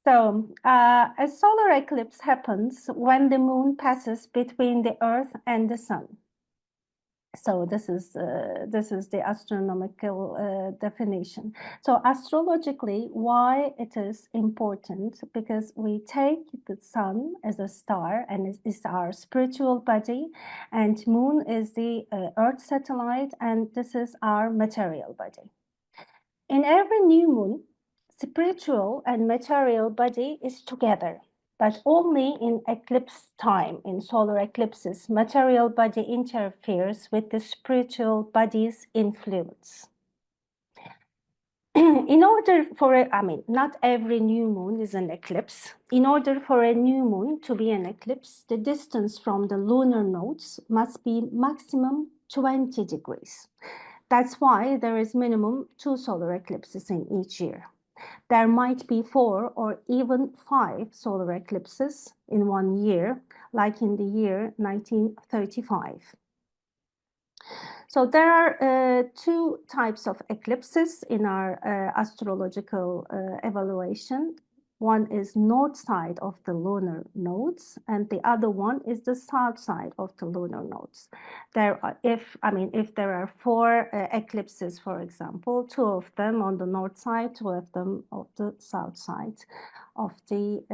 A solar eclipse happens when the moon passes between the Earth and the Sun. So this is the astronomical definition. So astrologically, why it is important? Because we take the sun as a star and it is our spiritual body, and moon is the Earth satellite, and this is our material body. In every new moon, spiritual and material body is together. But only in eclipse time, in solar eclipses, material body interferes with the spiritual body's influence. In order for, not every new moon is an eclipse. In order for a new moon to be an eclipse, the distance from the lunar nodes must be maximum 20 degrees. That's why there is minimum 2 solar eclipses in each year. There might be 4 or even 5 solar eclipses in one year, like in the year 1935. So there are 2 types of eclipses in our astrological evaluation. One is north side of the lunar nodes, and the other one is the south side of the lunar nodes. If there are 4 eclipses, for example, 2 of them on the north side, 2 of them on the south side of the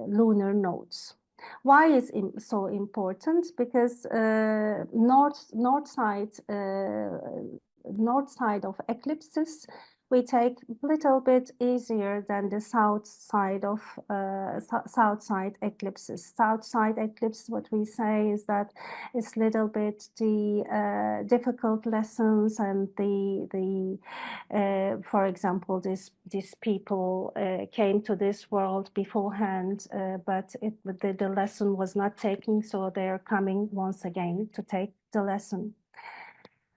lunar nodes. Why is it so important? Because north side of eclipses we take a little bit easier than the south side eclipses. South side eclipse, what we say is that it's little bit the difficult lessons and for example, these people came to this world beforehand, but the lesson was not taken, so they are coming once again to take the lesson.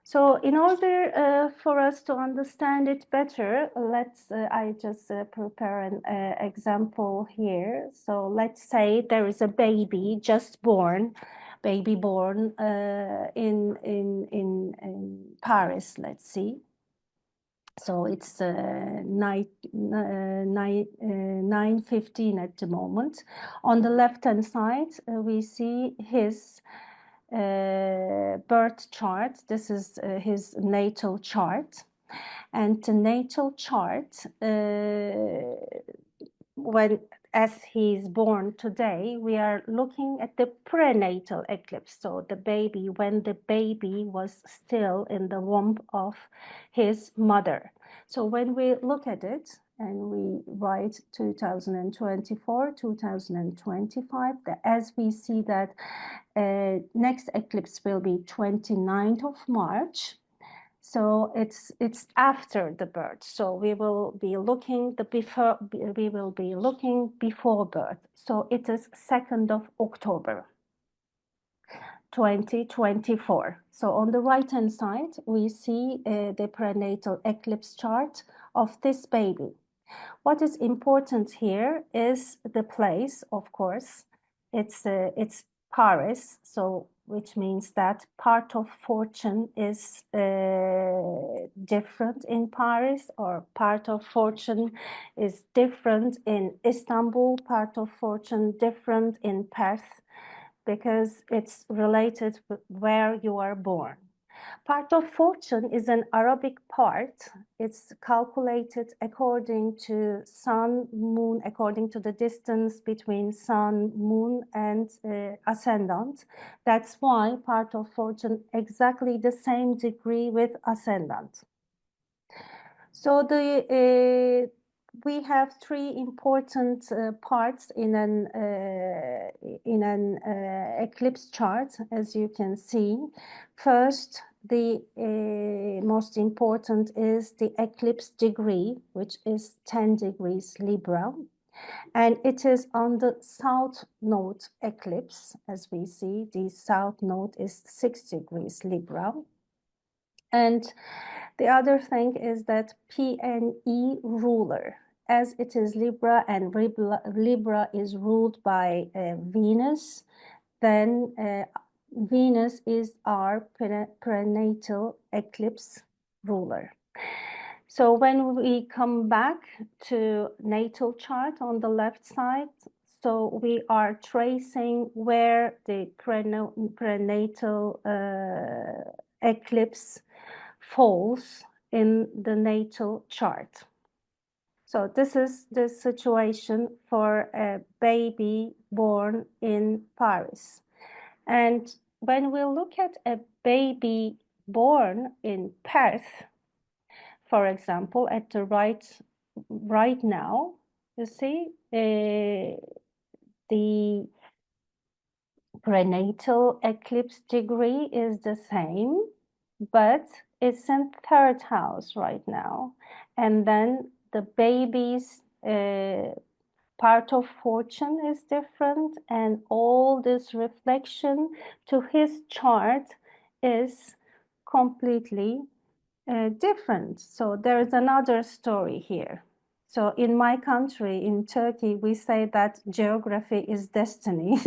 So in order for us to understand it better, I just prepare an example here. So let's say there is a baby just born, in Paris, let's see. So it's 9:15 at the moment. On the left-hand side, we see his birth chart. This is his natal chart, and the natal chart, as he's born today, we are looking at the prenatal eclipse. So the baby, when the baby was still in the womb of his mother. So when we look at it and we write 2024, 2025, as we see that next eclipse will be 29th of March. So it's after the birth. So we will be looking before birth. So it is 2nd of October, 2024. So on the right-hand side, we see the prenatal eclipse chart of this baby. What is important here is the place, of course. It's Paris, so which means that part of fortune is different in Paris, or part of fortune is different in Istanbul, part of fortune different in Perth, because it's related with where you are born. Part of fortune is an Arabic part. It's calculated according to sun, moon, according to the distance between sun, moon, and ascendant. That's why part of fortune exactly the same degree with ascendant. So we have 3 important parts in an eclipse chart, as you can see. First, the most important is the eclipse degree, which is 10 degrees Libra. And it is on the south node eclipse. As we see, the south node is 6 degrees Libra. And the other thing is that PNE ruler, as it is Libra, and Libra is ruled by Venus, then Venus is our prenatal eclipse ruler. So when we come back to natal chart on the left side, so we are tracing where the prenatal eclipse falls in the natal chart. So this is the situation for a baby born in Paris. And when we look at a baby born in Perth, for example, at the right now, you see, the prenatal eclipse degree is the same, but it's in third house right now. And then the baby's part of fortune is different, and all this reflection to his chart is completely different. So there's another story here. So in my country, in Turkey, we say that geography is destiny.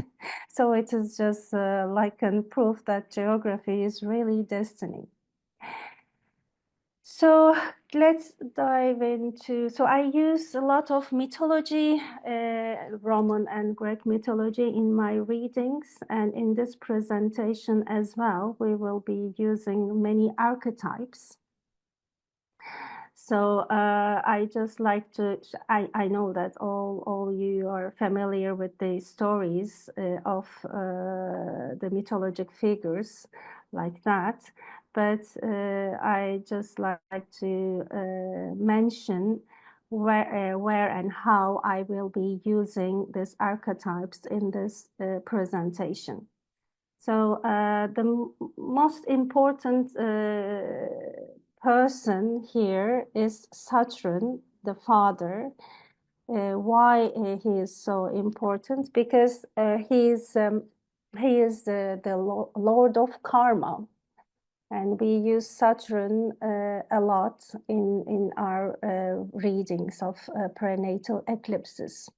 So it is just like a proof that geography is really destiny. So let's dive into, so I use a lot of mythology, Roman and Greek mythology in my readings, and in this presentation as well, we will be using many archetypes. So I just like to, I know that all you are familiar with the stories of the mythologic figures like that, but I just like to mention where and how I will be using these archetypes in this presentation. So the most important person here is Saturn, the father. Why he is so important? Because he is the Lord of Karma, and we use Saturn a lot in our readings of prenatal eclipses.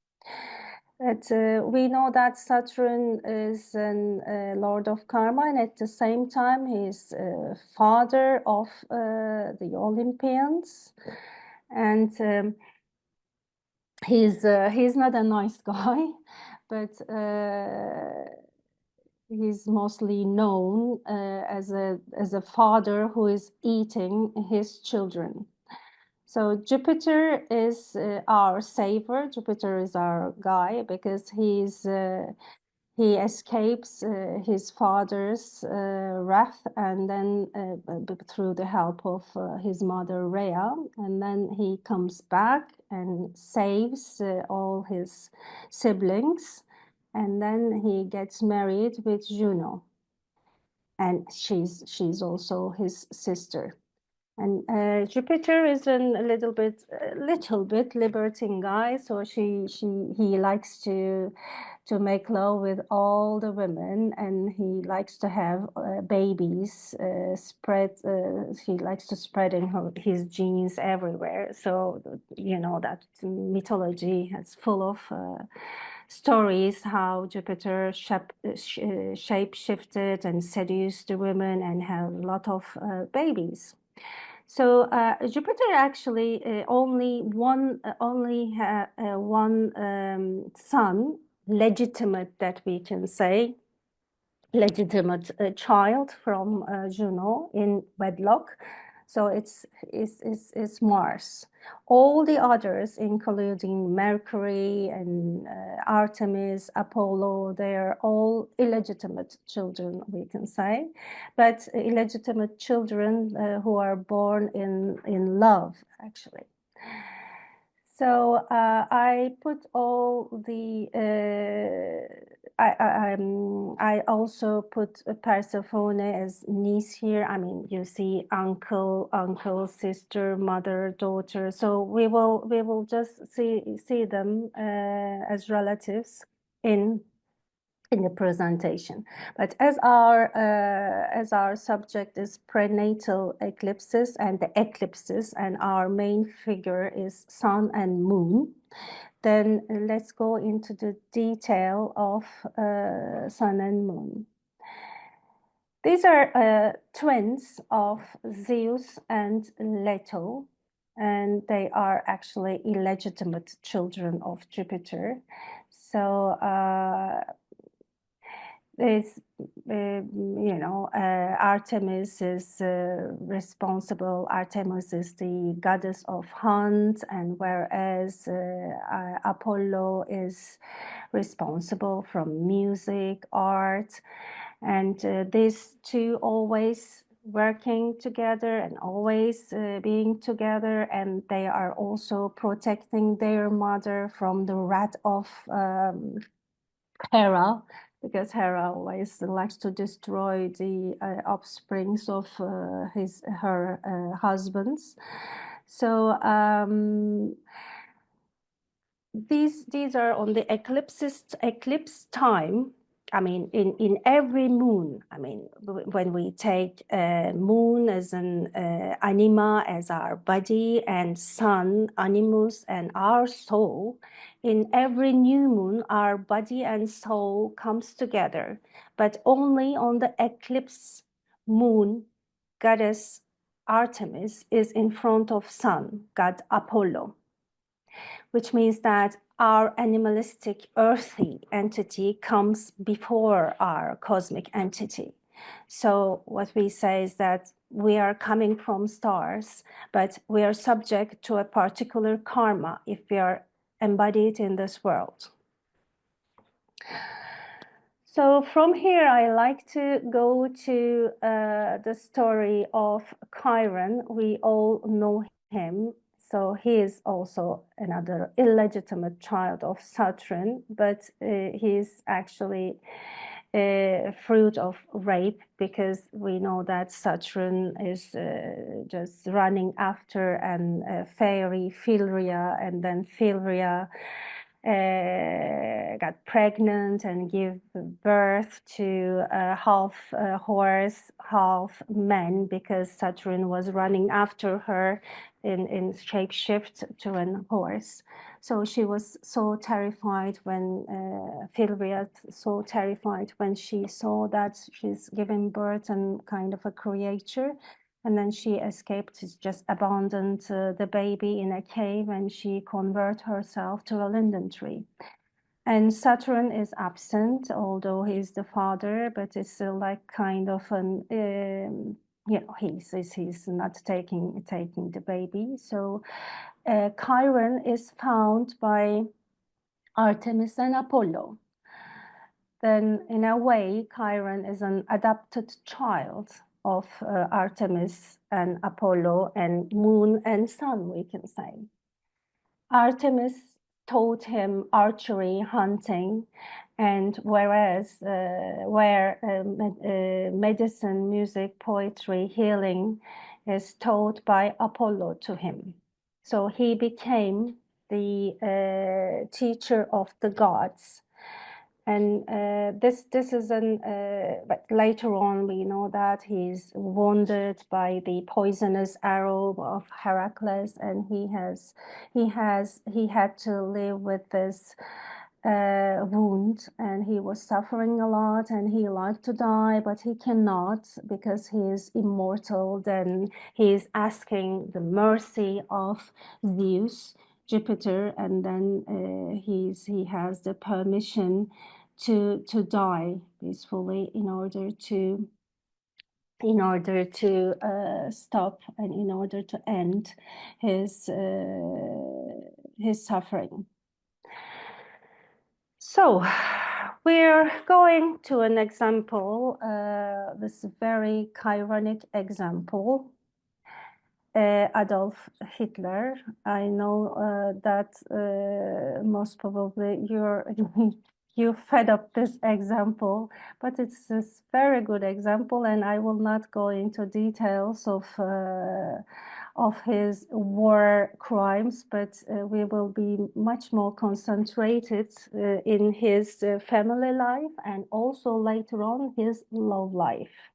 But we know that Saturn is a Lord of Karma, and at the same time, he's father of the Olympians, and he's not a nice guy, but he's mostly known as a father who is eating his children. So Jupiter is our savior. Jupiter is our guy because he escapes his father's wrath, and then through the help of his mother Rhea, and then he comes back and saves all his siblings, and then he gets married with Juno, and she's also his sister. And Jupiter is a little bit libertine guy, so he likes to make love with all the women, and he likes to have babies spread. He likes to spreading his genes everywhere. So you know that mythology is full of stories how Jupiter shape shifted and seduced the women and had a lot of babies. So Jupiter actually only one son, legitimate that we can say, legitimate child from Juno in wedlock. So it's Mars. All the others, including Mercury and Artemis, Apollo, they're all illegitimate children, we can say, but illegitimate children who are born in love, actually. So I put all the I also put Persephone as niece here. I mean, you see uncle, sister, mother, daughter. So we will just see them as relatives in the presentation. But as our subject is prenatal eclipses and the eclipses, and our main figure is sun and moon, then let's go into the detail of sun and moon. These are twins of Zeus and Leto. and they are actually illegitimate children of Jupiter. So it's, Artemis is responsible. Artemis is the goddess of hunt, and whereas Apollo is responsible from music, art, and these two always working together and always being together, and they are also protecting their mother from the wrath of Hera, because Hera always likes to destroy the offsprings of her husbands. So these are on the eclipse time. I mean, in every moon, I mean, when we take moon as an anima, as our body, and sun, animus, and our soul, in every new moon, our body and soul comes together, but only on the eclipse moon, goddess Artemis is in front of sun, god Apollo, which means that our animalistic earthy entity comes before our cosmic entity. So what we say is that we are coming from stars, but we are subject to a particular karma if we are embodied in this world. So from here, I like to go to the story of Chiron. We all know him. So he is also another illegitimate child of Saturn, but he's actually a fruit of rape, because we know that Saturn is just running after a fairy, Philia, and then Philia got pregnant and gave birth to half horse, half man, because Saturn was running after her in shapeshift to an horse. So she was so terrified when Philia, so terrified when she saw that she's giving birth and kind of a creature. And then she escaped, just abandoned the baby in a cave, and she converted herself to a linden tree. And Saturn is absent, although he's the father, but it's like kind of an, he's not taking the baby. So Chiron is found by Artemis and Apollo. Then in a way, Chiron is an adopted child of Artemis and Apollo and moon and sun, we can say. Artemis taught him archery, hunting, and whereas medicine, music, poetry, healing is taught by Apollo to him. So he became the teacher of the gods. And this is but later on we know that he's wounded by the poisonous arrow of Heracles, and he had to live with this wound, and he was suffering a lot, and he liked to die, but he cannot because he is immortal. Then he is asking the mercy of Zeus, Jupiter, and then he has the permission to die peacefully in order to stop and in order to end his suffering. So we're going to an example, this very Chironic example. Adolf Hitler. I know that most probably you fed up this example, but it's this very good example, and I will not go into details of his war crimes, but we will be much more concentrated in his family life and also later on his love life.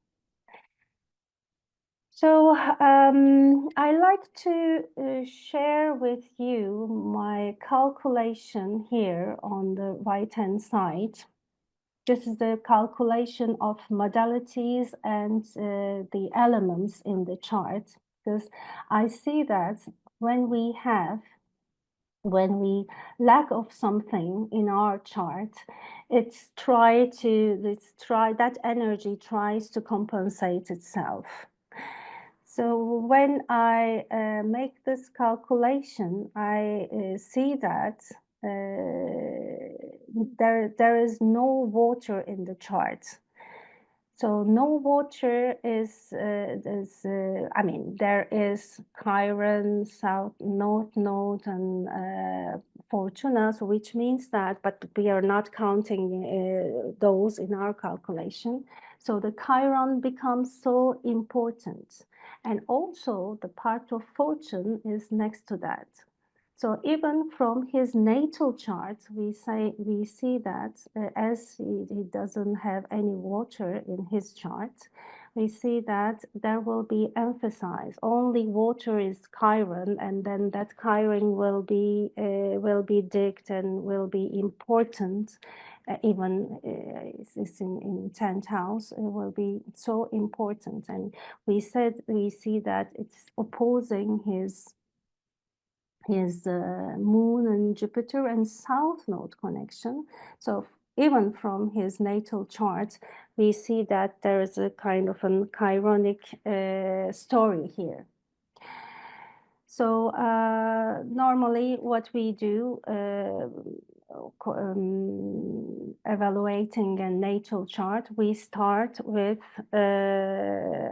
So I like to share with you my calculation here on the right-hand side. This is the calculation of modalities and the elements in the chart, because I see that when we lack of something in our chart, that energy tries to compensate itself. So when I make this calculation, I see that there is no water in the chart. So no water I mean, there is Chiron, South, North Node, and Fortuna, so which means that, but we are not counting those in our calculation. So the Chiron becomes so important. And also the part of fortune is next to that. So even from his natal chart, we see that as he doesn't have any water in his chart, we see that there will be emphasized. Only water is Chiron, and then that Chiron will be digged and will be important. Even it's in 10th house, it will be so important. And we see that it's opposing his moon and Jupiter and South Node connection. So even from his natal chart, we see that there is a kind of an chironic story here. So normally what we do evaluating a natal chart, we start with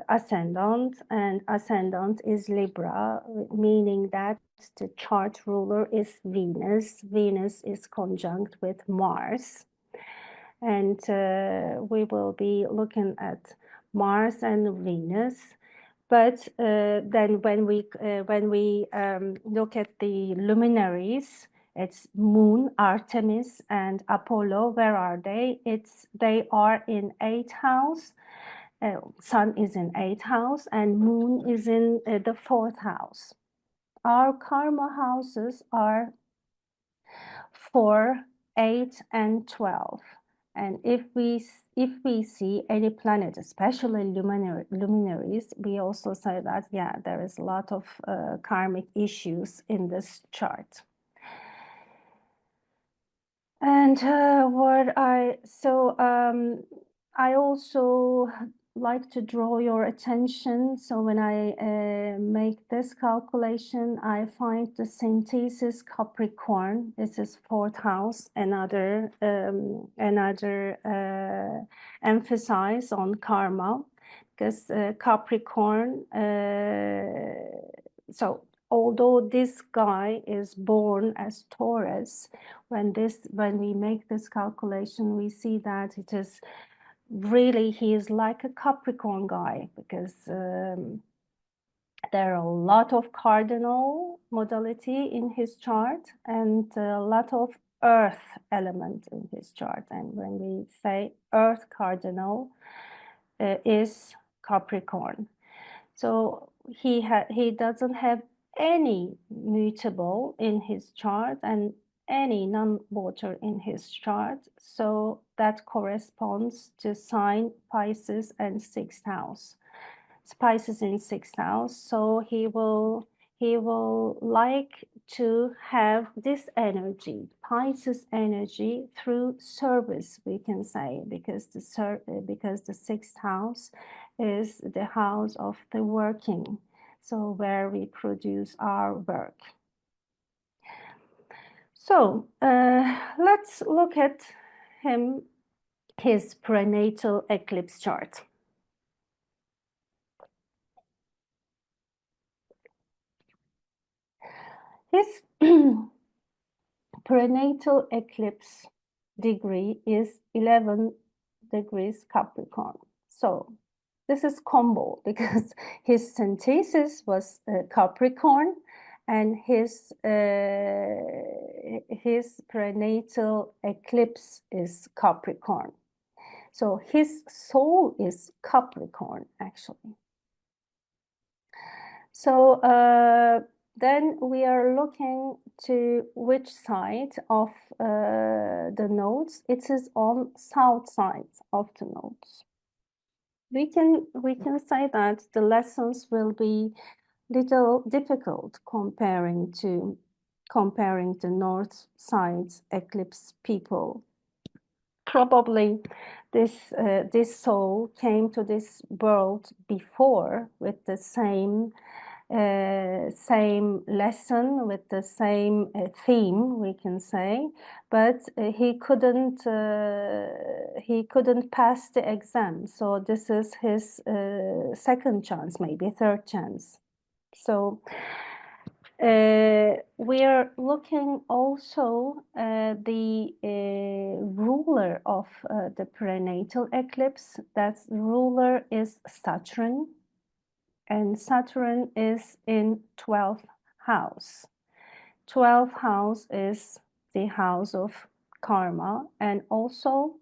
ascendant, and ascendant is Libra, meaning that the chart ruler is Venus. Venus is conjunct with Mars. And we will be looking at Mars and Venus. But then when we look at the luminaries, it's Moon, Artemis, and Apollo. Where are they? They are in 8th house. Sun is in 8th house, and Moon is in the 4th house. Our karma houses are 4, 8, and 12. And if we see any planet, especially luminaries, we also say that, yeah, there is a lot of karmic issues in this chart. And I also like to draw your attention. So when I make this calculation, I find the synthesis Capricorn. This is 4th house, another emphasis on karma, because Capricorn. So although this guy is born as Taurus, when we make this calculation, we see that it is really, he is like a Capricorn guy, because there are a lot of cardinal modality in his chart and a lot of earth element in his chart. And when we say earth cardinal is Capricorn. So he doesn't have any mutable in his chart and any non-water in his chart. So that corresponds to sign Pisces and 6th house. Pisces in 6th house. So he will like to have this energy, Pisces energy, through service, we can say, because the 6th house is the house of the working, so where we produce our work. So let's look at his prenatal eclipse chart. His prenatal eclipse degree is 11 degrees Capricorn. So this is combo, because his synthesis was Capricorn, and his prenatal eclipse is Capricorn. So his soul is Capricorn, actually. So then we are looking to which side of the nodes. It is on south side of the nodes. We can say that the lessons will be little difficult comparing the north side eclipse people. Probably this soul came to this world before with the same lesson, with the same theme, we can say, but he couldn't pass the exam. So this is his second chance, maybe third chance. So we are looking also the ruler of the prenatal eclipse. That ruler is Saturn, and Saturn is in 12th house. 12th house is the house of karma, and also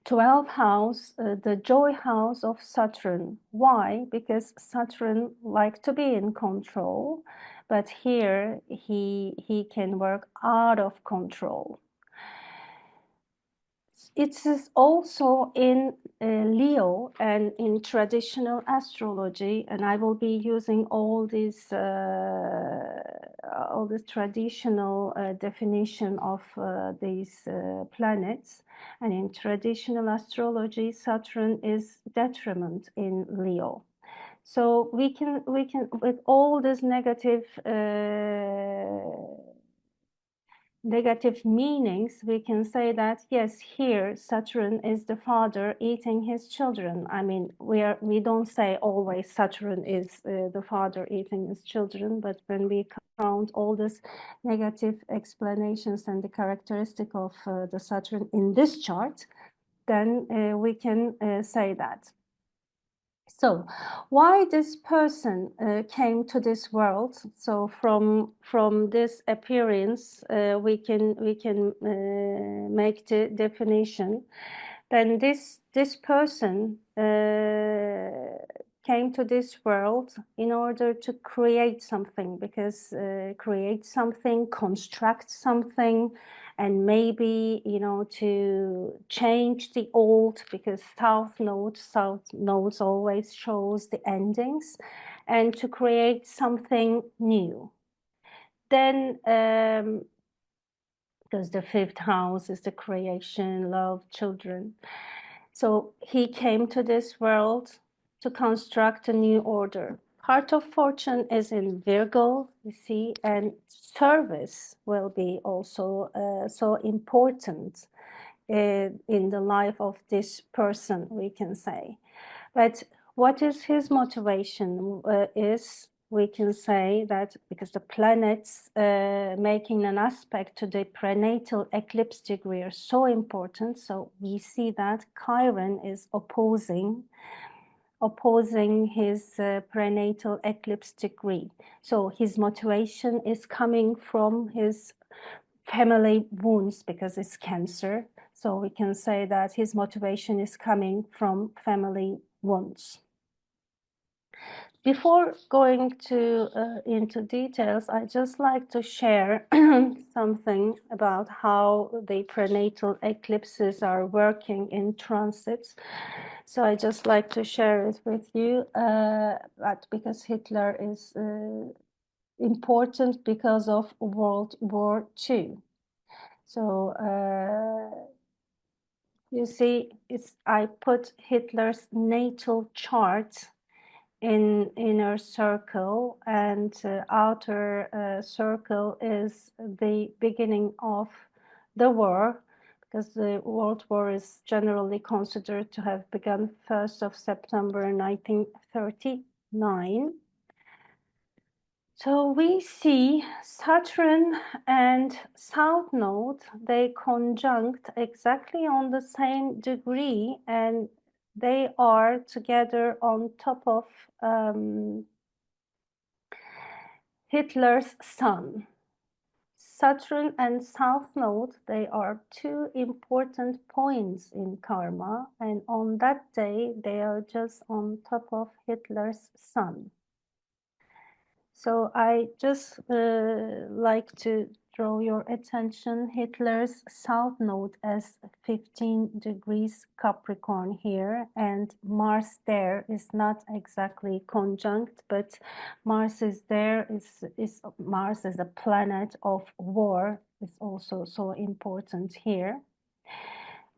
12th house, the joy house of Saturn. Why? Because Saturn likes to be in control, but here he can work out of control. It is also in Leo and in traditional astrology, and I will be using all this traditional definition of these planets. And in traditional astrology, Saturn is detriment in Leo. So we can with all this negative meanings, we can say that yes, here Saturn is the father eating his children. I mean, we don't say always Saturn is the father eating his children, but when we count all these negative explanations and the characteristic of the Saturn in this chart, then we can say that. So, why this person came to this world? So, from this appearance, we can make the definition. Then this person came to this world in order to create something, because create something, construct something, and maybe, you know, to change the old, because south nodes always shows the endings, and to create something new. Then because the fifth house is the creation, love, children. So he came to this world to construct a new order. Heart of Fortune is in Virgo, you see, and service will be also so important in the life of this person, we can say. But what is his motivation is, we can say that because the planets making an aspect to the prenatal eclipse degree are so important, so we see that Chiron is opposing his prenatal eclipse degree. So his motivation is coming from his family wounds, because it's Cancer. So we can say that his motivation is coming from family wounds. Before going into details, I just like to share something about how the prenatal eclipses are working in transits. So I just like to share it with you, but because Hitler is important because of World War II. So you see, I put Hitler's natal chart in inner circle, and outer circle is the beginning of the war, because the World War is generally considered to have begun 1st of September 1939. So we see Saturn and South Node, they conjunct exactly on the same degree, and they are together on top of Hitler's sun. Saturn and South Node, they are two important points in karma, and on that day, they are just on top of Hitler's sun. So I just like to draw your attention, Hitler's south node as 15 degrees Capricorn here, and Mars there is not exactly conjunct, but Mars is there, is Mars as a planet of war is also so important here.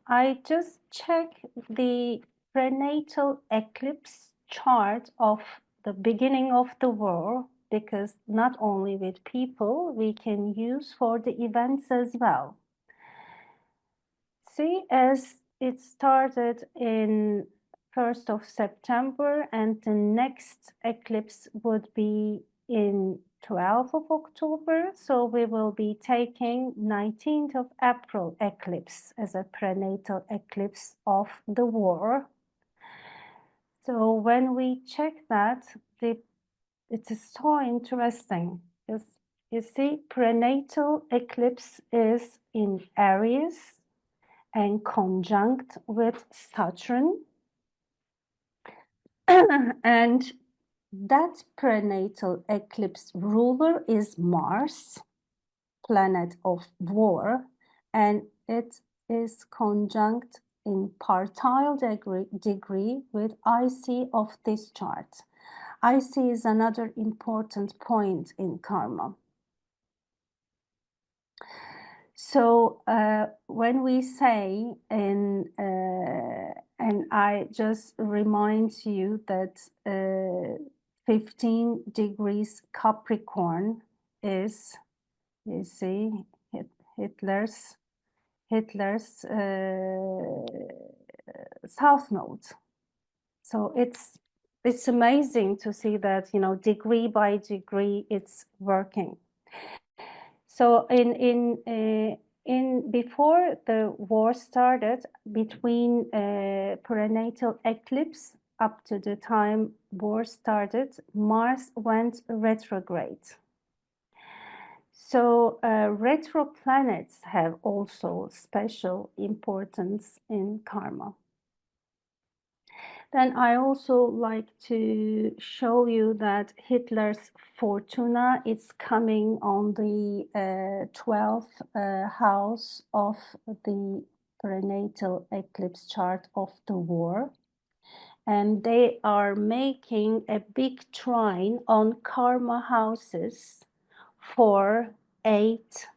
I just check the prenatal eclipse chart of the beginning of the war, because not only with people, we can use for the events as well. See, as it started in 1st of September, and the next eclipse would be in 12th of October. So we will be taking 19th of April eclipse as a prenatal eclipse of the war. So when we check that, it is so interesting. You see, prenatal eclipse is in Aries and conjunct with Saturn. And that prenatal eclipse ruler is Mars, planet of war, and it is conjunct in partile degree with IC of this chart. IC is another important point in karma. So when we say and I just remind you that 15 degrees Capricorn is, you see, Hitler's south node. So it's amazing to see that, you know, degree by degree it's working. So in before the war started, between prenatal eclipse up to the time war started, Mars went retrograde. So retro planets have also special importance in karma. Then I also like to show you that Hitler's Fortuna is coming on the 12th house of the prenatal eclipse chart of the war. And they are making a big trine on karma houses for 8.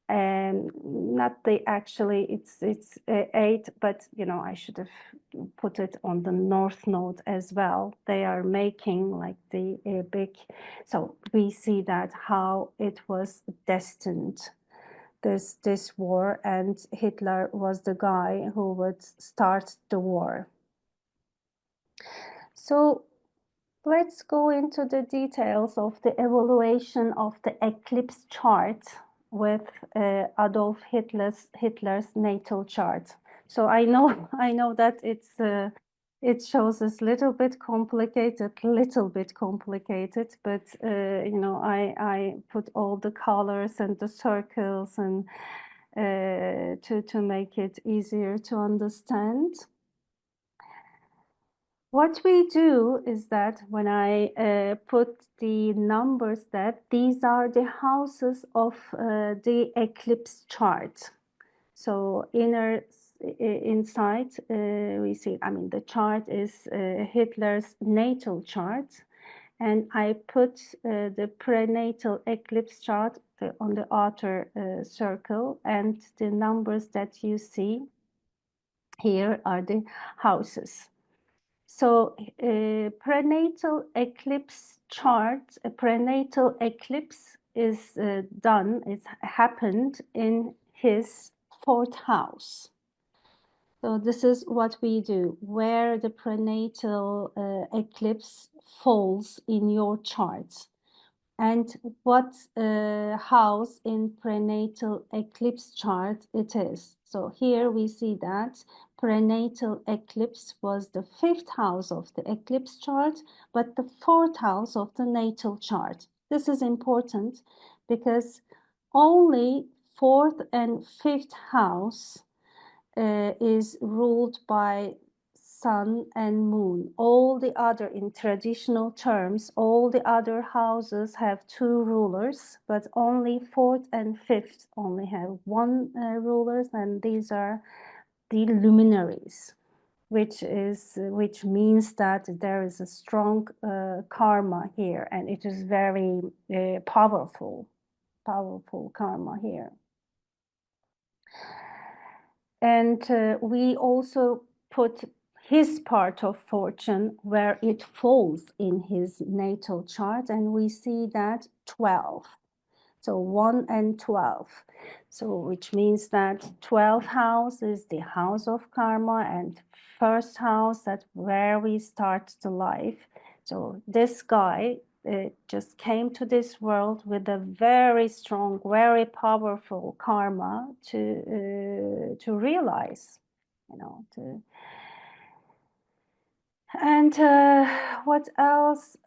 Not the actually it's 8, but you know, I should have put it on the north node as well. They are making like the big, so we see that how it was destined, this war, and Hitler was the guy who would start the war. So let's go into the details of the evaluation of the eclipse chart with Adolf Hitler's natal chart. So I know that it shows us little bit complicated, but you know, I put all the colors and the circles and to make it easier to understand. What we do is that when I put the numbers, that these are the houses of the eclipse chart. So inside we see, I mean, the chart is Hitler's natal chart, and I put the prenatal eclipse chart on the outer circle, and the numbers that you see here are the houses. So prenatal eclipse chart, a prenatal eclipse is done, it happened in his 4th house. So this is what we do, where the prenatal eclipse falls in your chart. And what house in prenatal eclipse chart it is. So here we see that prenatal eclipse was the 5th house of the eclipse chart, but the 4th house of the natal chart. This is important because only 4th and 5th house is ruled by sun and moon. All the other, in traditional terms, all the other houses have two rulers, but only fourth and fifth only have one rulers, and these are the luminaries, which means that there is a strong karma here, and it is very powerful karma here. And we also put his part of fortune where it falls in his natal chart, and we see that 12. So 1 and 12. So which means that 12th house is the house of karma, and first house, that's where we start the life. So this guy just came to this world with a very strong, very powerful karma to realize, you know, and what else?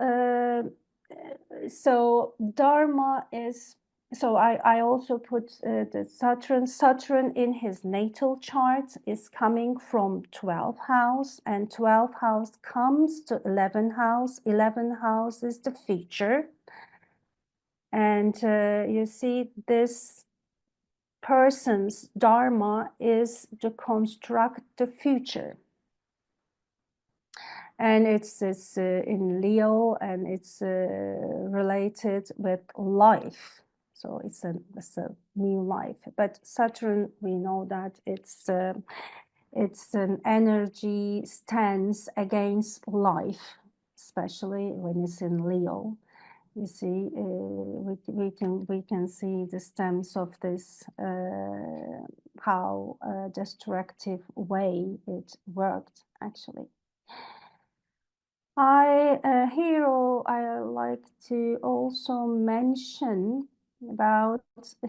So Dharma is, so I also put the Saturn in his natal chart is coming from 12th house, and 12th house comes to 11th house. 11th house is the future. And you see this person's Dharma is to construct the future. And it's in Leo, and it's related with life. So it's a new life. But Saturn, we know that it's an energy stance against life, especially when it's in Leo. You see, we can see the stems of this, how destructive way it worked actually. I like to also mention about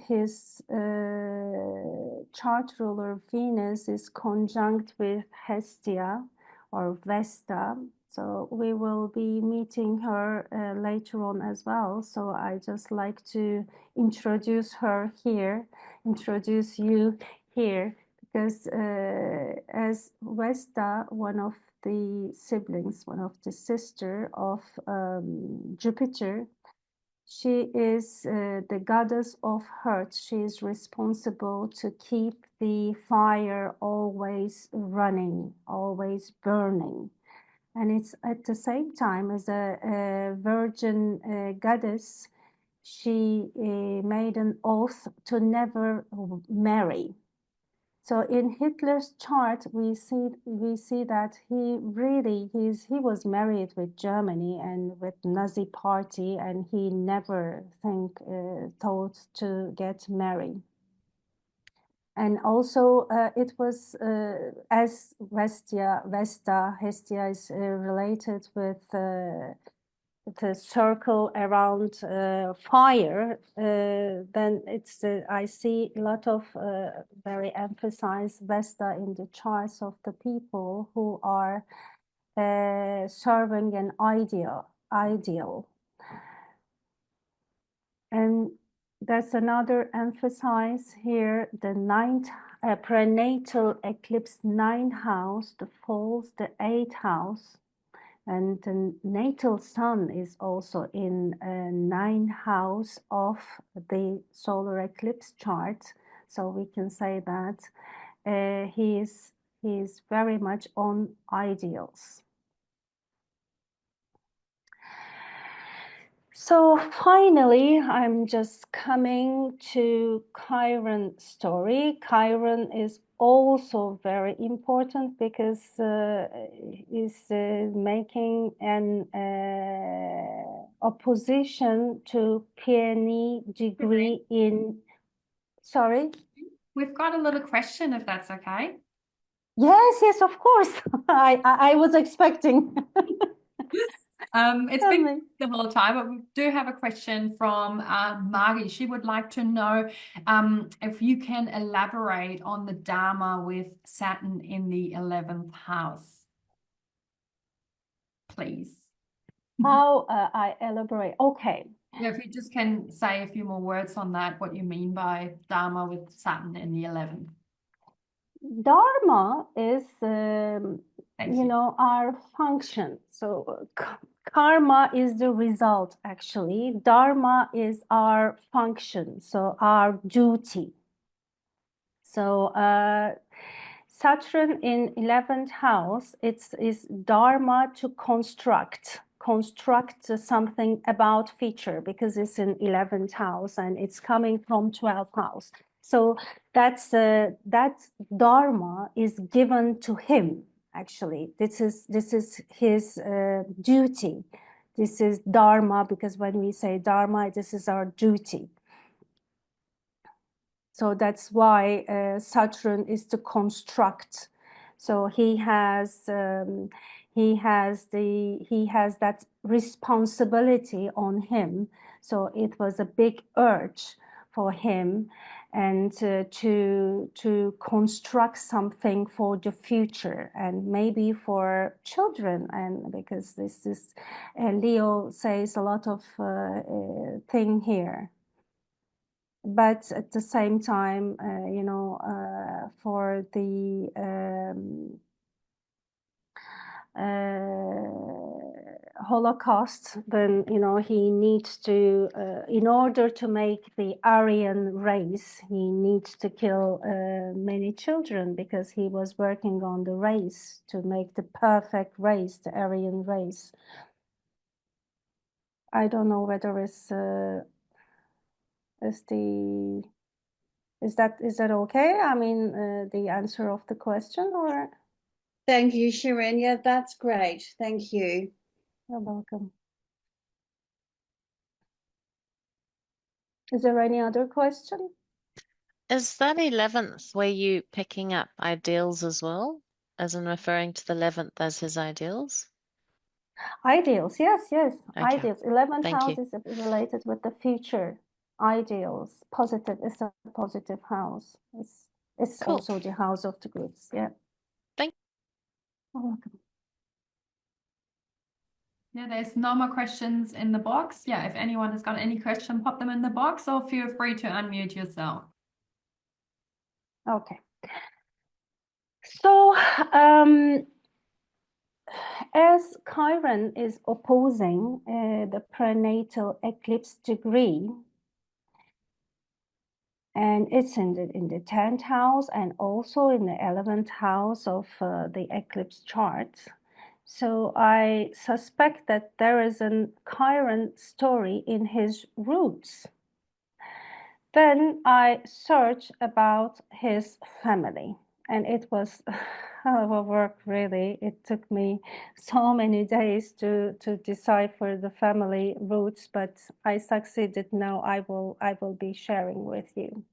his chart ruler. Venus is conjunct with Hestia or Vesta, so we will be meeting her later on as well. So I just like to introduce her here, introduce you here, because as Vesta, one of the siblings, one of the sister of Jupiter, she is the goddess of hearth. She is responsible to keep the fire always running, always burning. And it's at the same time as a virgin goddess, she made an oath to never marry. So in Hitler's chart, we see that he was married with Germany and with Nazi party, and he never thought to get married. And also it was as Hestia is related with the circle around fire, then it's I see a lot of very emphasized Vesta in the charts of the people who are serving an ideal. And that's another emphasis here, the ninth prenatal eclipse 9th house, the falls, the 8th house. And the natal sun is also in a 9th house of the solar eclipse chart. So we can say that he is very much on ideals. So finally, I'm just coming to Chiron story. Chiron is also very important because is making an opposition to PNE degree in. Sorry? We've got a little question, if that's okay. Yes, of course. I was expecting. It's been the whole time, but we do have a question from Margie. She would like to know if you can elaborate on the Dharma with Saturn in the 11th house, please. How I elaborate? Okay. Yeah, if you just can say a few more words on that, what you mean by Dharma with Saturn in the 11th. Dharma is, Thank you you. know, our function. So karma is the result, actually. Dharma is our function, so our duty. So Saturn in 11th house, is Dharma to construct something about future, because it's in 11th house and it's coming from 12th house. So that's Dharma is given to him, actually. This is his duty. This is Dharma, because when we say Dharma, this is our duty. So that's why Saturn is to construct. So he has that responsibility on him. So it was a big urge for him, and to construct something for the future, and maybe for children. And because this is Leo says a lot of thing here. But at the same time, you know, for the Holocaust, then, you know, he needs to, in order to make the Aryan race, he needs to kill many children, because he was working on the race to make the perfect race, the Aryan race. I don't know whether it's is that okay? I mean, the answer of the question, or? Thank you, Shirin. Yeah, that's great. Thank you. You're welcome. Is there any other question? Is that 11th where you picking up ideals as well, as in referring to the 11th as his ideals? Ideals, yes, yes, Okay. ideals. 11th Thank house you. is related with the future. Ideals, positive, is a positive house. It's Cool. also the house of the goods, yeah. Thank You're welcome. Yeah, there's no more questions in the box. Yeah, if anyone has got any question, pop them in the box, or feel free to unmute yourself. Okay. So, as Chiron is opposing the prenatal eclipse degree, and it's in the 10th house and also in the 11th house of the eclipse charts. So I suspect that there is a Chiron story in his roots. Then I searched about his family, and it was hell of a work, really. It took me so many days to decipher the family roots, but I succeeded. Now I will be sharing with you.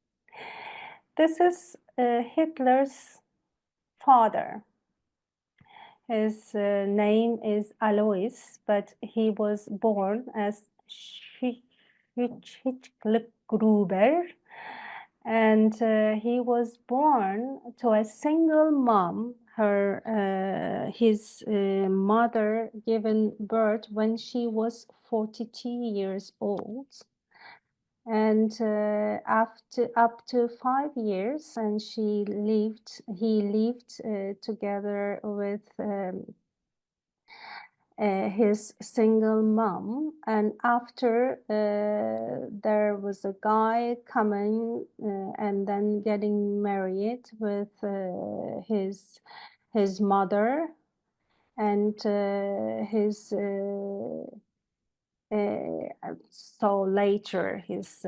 This is Hitler's father. His name is Alois, but he was born as Gruber, and he was born to a single mom. His mother given birth when she was 42 years old, and after up to 5 years, and he lived together with his single mom. And after there was a guy coming and then getting married with his mother, and so later he's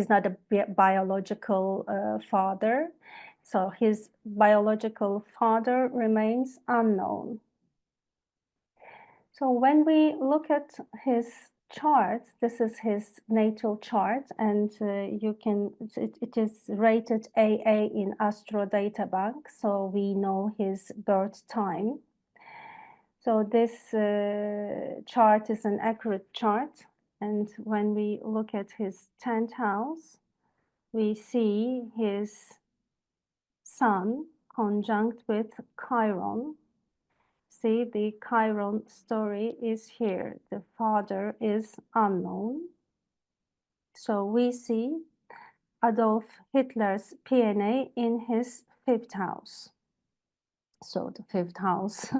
not a biological father, so his biological father remains unknown. So when we look at his chart, this is his natal chart, and it is rated AA in Astro Data Bank, so we know his birth time. So this chart is an accurate chart, and when we look at his 10th house, we see his Sun conjunct with Chiron. See, the Chiron story is here. The father is unknown. So we see Adolf Hitler's PNA in his 5th house. So the 5th house,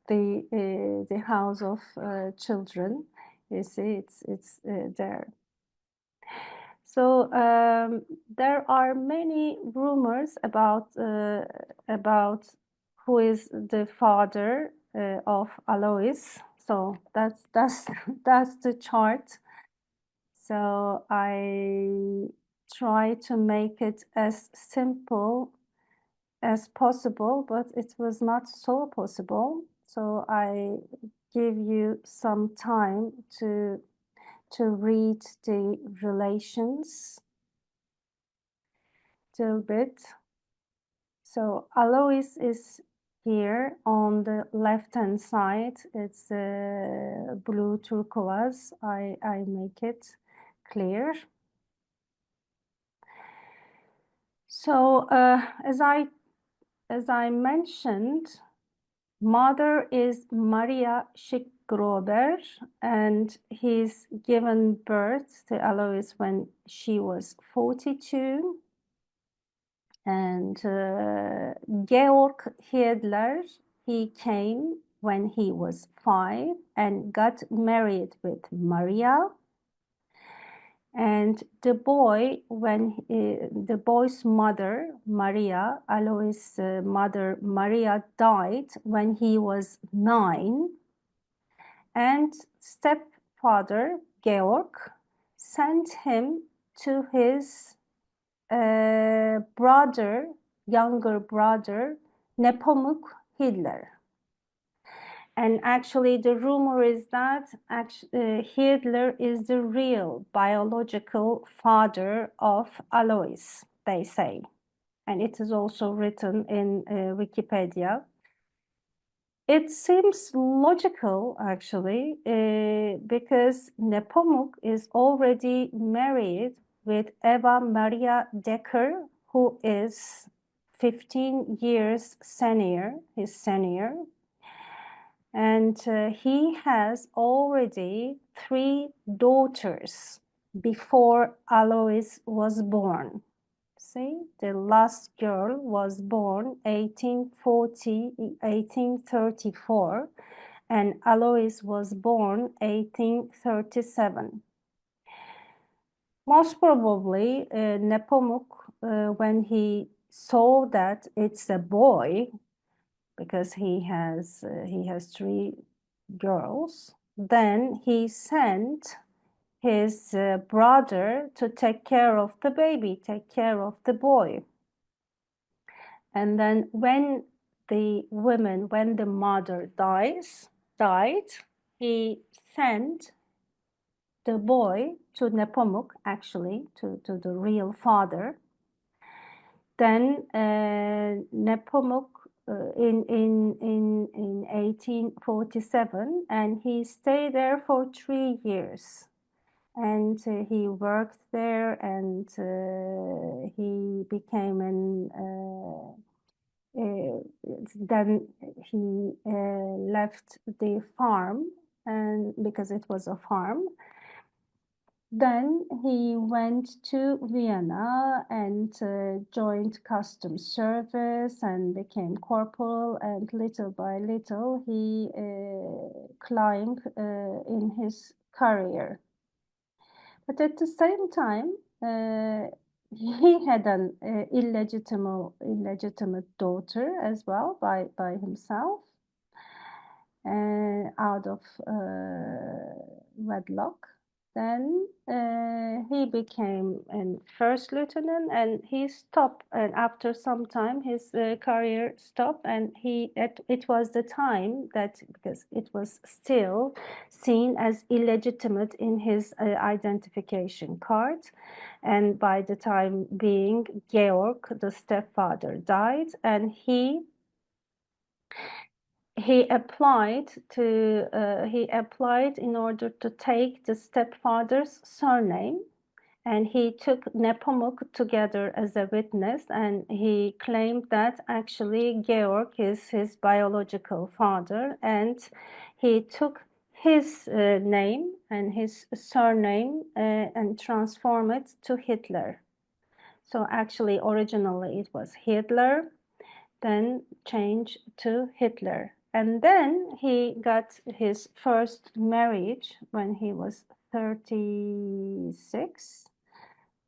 the house of children. You see, it's there. So there are many rumors about who is the father of Alois. So that's that's the chart. So I try to make it as simple as possible, but it was not so possible. So I give you some time to read the relations a little bit. So Alois is here on the left-hand side. It's blue turquoise. I make it clear. So as I mentioned, mother is Maria Schick-Grober, and he's given birth to Alois when she was 42. And Georg Hiedler, he came when he was 5 and got married with Maria. And the boy, when the boy's mother, Maria, Alois' mother, Maria, died when he was 9. And stepfather, Georg, sent him to his brother, younger brother, Nepomuk Hitler. And actually the rumor is that Hitler is the real biological father of Alois, they say. And it is also written in Wikipedia. It seems logical, actually, because Nepomuk is already married with Eva Maria Decker, who is 15 years senior, his senior. And he has already 3 daughters before Alois was born. See, the last girl was born 1834, and Alois was born 1837. Most probably, Nepomuk, when he saw that it's a boy, because he has 3 girls, then he sent his brother to take care of the baby, take care of the boy. And then when the mother died, he sent the boy to Nepomuk, actually, to the real father. Then Nepomuk in 1847, and he stayed there for 3 years. And he worked there, and he became then he left the farm, and because it was a farm. Then he went to Vienna and joined customs service and became corporal, and little by little he climbed in his career. But at the same time, he had an illegitimate daughter as well by himself, out of wedlock. Then he became a first lieutenant, and he stopped. And after some time, his career stopped. And it was the time that, because it was still seen as illegitimate in his identification card. And by the time being, Georg, the stepfather, died, and he applied in order to take the stepfather's surname, and he took Nepomuk together as a witness, and he claimed that actually Georg is his biological father, and he took his name and his surname and transformed it to Hitler. So actually, originally it was Hitler, then changed to Hitler. And then he got his first marriage when he was 36.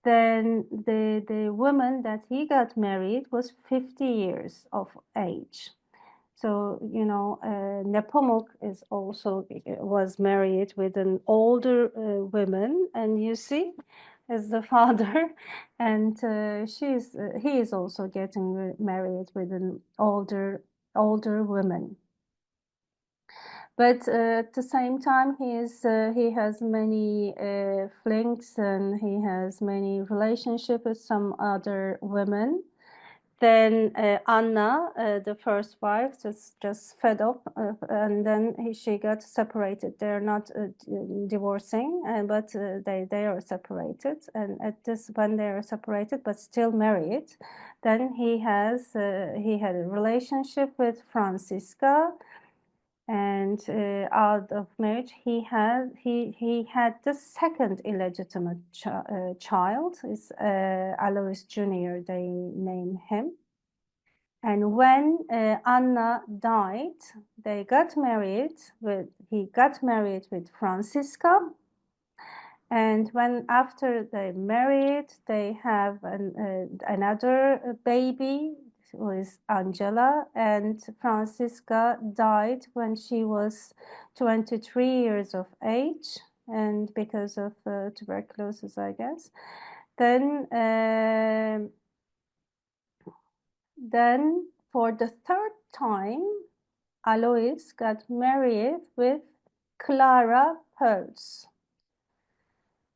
Then the woman that he got married was 50 years of age. So, you know, Nepomuk is also was married with an older woman, and you see, as the father, and he is also getting married with an older woman. But at the same time, he has many flings, and he has many relationships with some other women. Then Anna, the first wife, just fed up, and then she got separated. They're not divorcing, but they are separated. And at this, when they are separated but still married, then he had a relationship with Francisca, and out of marriage he had the second illegitimate child, is Alois Jr. They name him. And when Anna died, he got married with Francisca. And when after they married, they have another baby, who is Angela, and Francisca died when she was 23 years of age, and because of tuberculosis, I guess. Then for the third time, Alois got married with Clara Pels.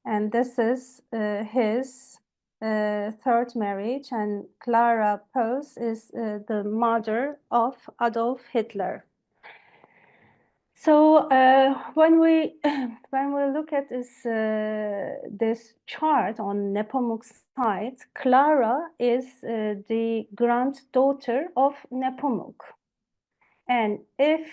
And this is his third marriage, and Clara Pels is the mother of Adolf Hitler. So when we look at this chart on Nepomuk's side, Clara is the granddaughter of Nepomuk, and if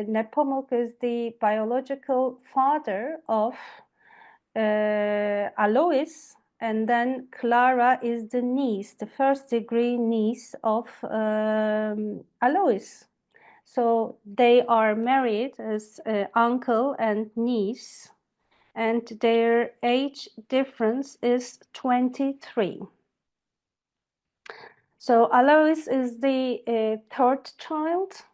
Nepomuk is the biological father of Alois, and then Clara is the niece, the first degree niece of Alois. So they are married as uncle and niece, and their age difference is 23. So Alois is the third child.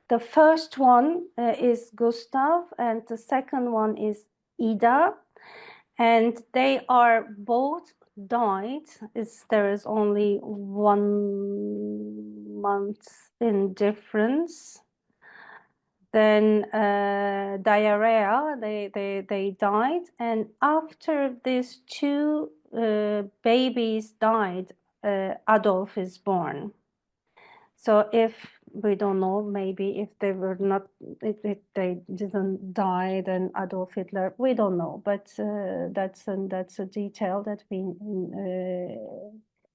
The first one is Gustav, and the second one is Ida, and they are both died. There is only 1 month in difference. Then diarrhea, they died, and after these two babies died, Adolf is born. So if we don't know, maybe if they were not, if they didn't die, then Adolf Hitler, we don't know. But that's a detail that we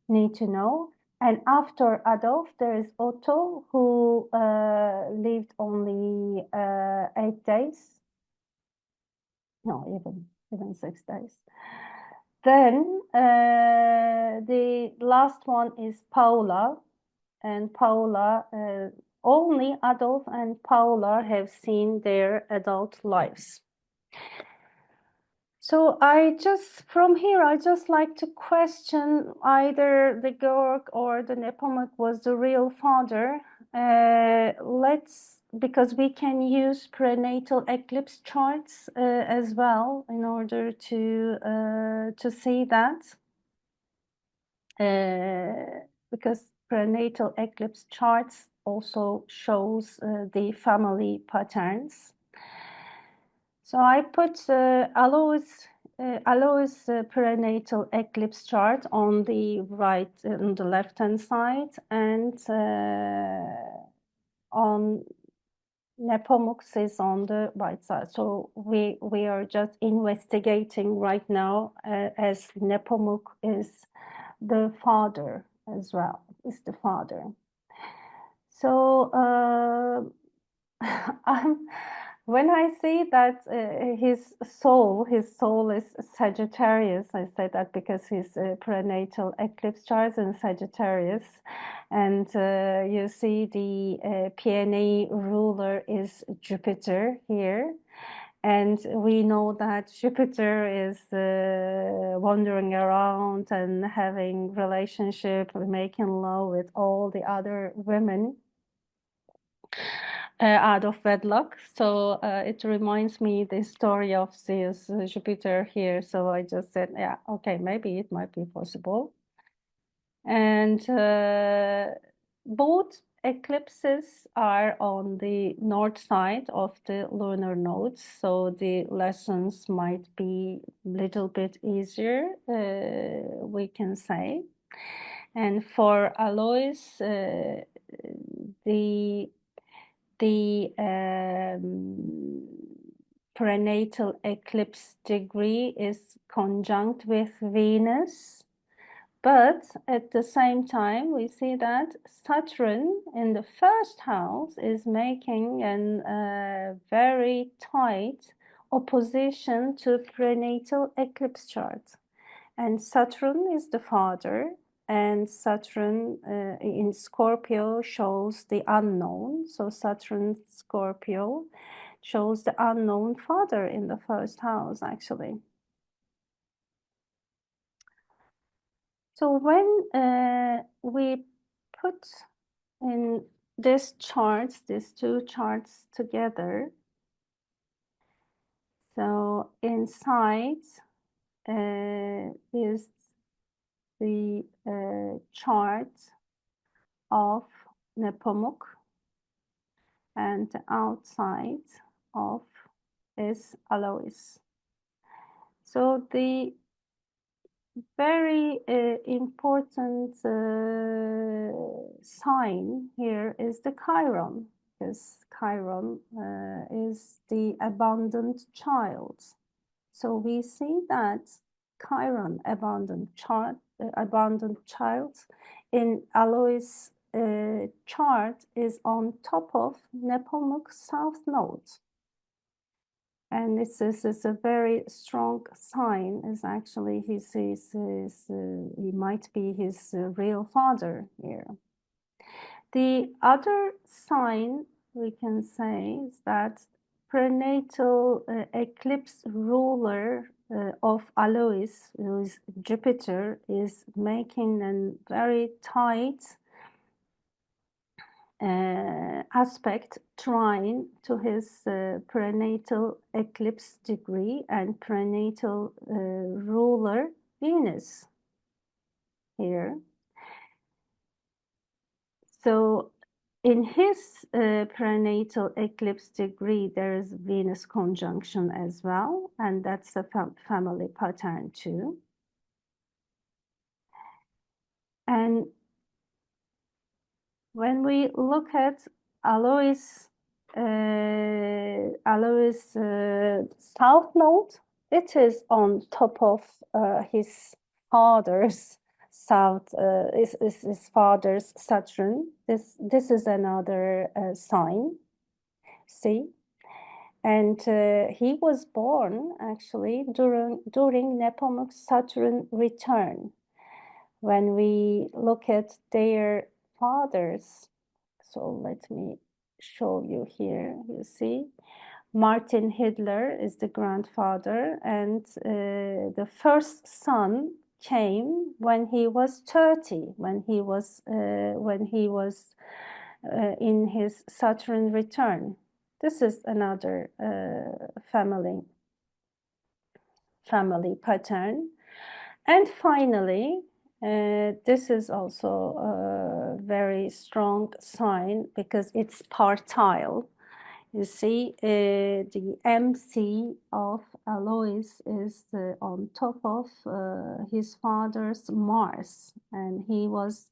need to know. And after Adolf, there is Otto, who lived only 8 days. No, even 6 days. Then the last one is Paula. And Paula, only Adolf and Paula have seen their adult lives. So from here, I just like to question either the Georg or the Nepomuk was the real father. Because we can use prenatal eclipse charts as well in order to see that. Because prenatal eclipse charts also shows the family patterns. So I put Alois prenatal eclipse chart on the right, on the left-hand side, and on Nepomuk's is on the right side. So we are just investigating right now, as Nepomuk is the father as well, is the father. So When I see that his soul is Sagittarius, I say that because his prenatal eclipse chart in Sagittarius, and you see the PNA ruler is Jupiter here. And we know that Jupiter is wandering around and having relationship, making love with all the other women out of wedlock. So it reminds me the story of Zeus, Jupiter here. So I just said, yeah, okay, maybe it might be possible. And both eclipses are on the north side of the lunar nodes, so the lessons might be a little bit easier, we can say. And for Alois, the prenatal eclipse degree is conjunct with Venus. But at the same time, we see that Saturn in the first house is making a very tight opposition to prenatal eclipse chart. And Saturn is the father, and Saturn in Scorpio shows the unknown. So Saturn Scorpio shows the unknown father in the first house, actually. So when we put in these charts, these two charts together, so inside is the chart of Nepomuk, and the outside of is Alois. So the very important sign here is the Chiron, because Chiron is the abundant child. So we see that Chiron, abundant child, in Alois' chart is on top of Nepomuk's south node. And this is a very strong sign. Is actually he might be his real father here. The other sign we can say is that prenatal eclipse ruler of Alois, who is Jupiter, is making a very tight aspect trine to his prenatal eclipse degree and prenatal ruler Venus here. So in his prenatal eclipse degree, there is Venus conjunction as well, and that's a family pattern too. And when we look at Alois' south node, it is on top of his father's south, his father's Saturn. This is another sign. See, and he was born actually during Nepomuk's Saturn return. When we look at their fathers, so let me show you here. You see, Martin Hitler is the grandfather, and the first son came when he was 30, when he was in his Saturn return. This is another family pattern. And finally, this is also a very strong sign because it's partile. You see, the MC of Alois is on top of his father's Mars, and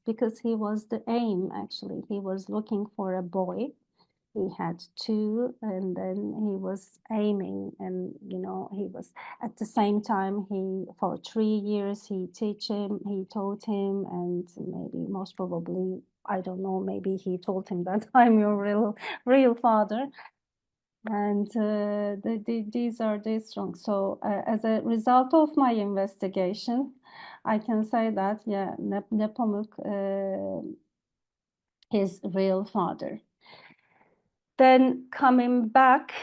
because he was the aim, actually. He was looking for a boy. He had two, and then he was aiming, and he was at the same time. For 3 years he taught him, and maybe most probably, I don't know, maybe he told him that I'm your real father. And these are the strong. So as a result of my investigation, I can say that, yeah, Nepomuk, his real father. Then coming back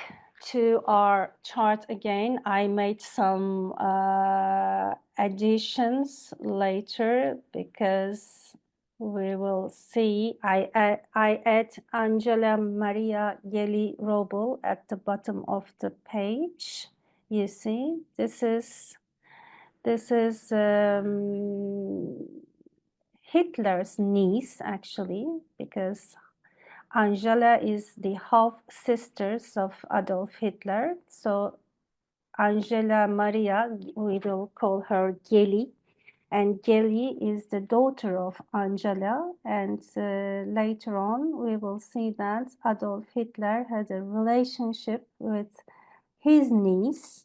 to our chart again, I made some additions later because we will see. I add Angela Maria Geli Robel at the bottom of the page. You see, this is Hitler's niece, actually, because Angela is the half sisters of Adolf Hitler. So Angela Maria, we will call her Geli, and Geli is the daughter of Angela. And later on, we will see that Adolf Hitler had a relationship with his niece.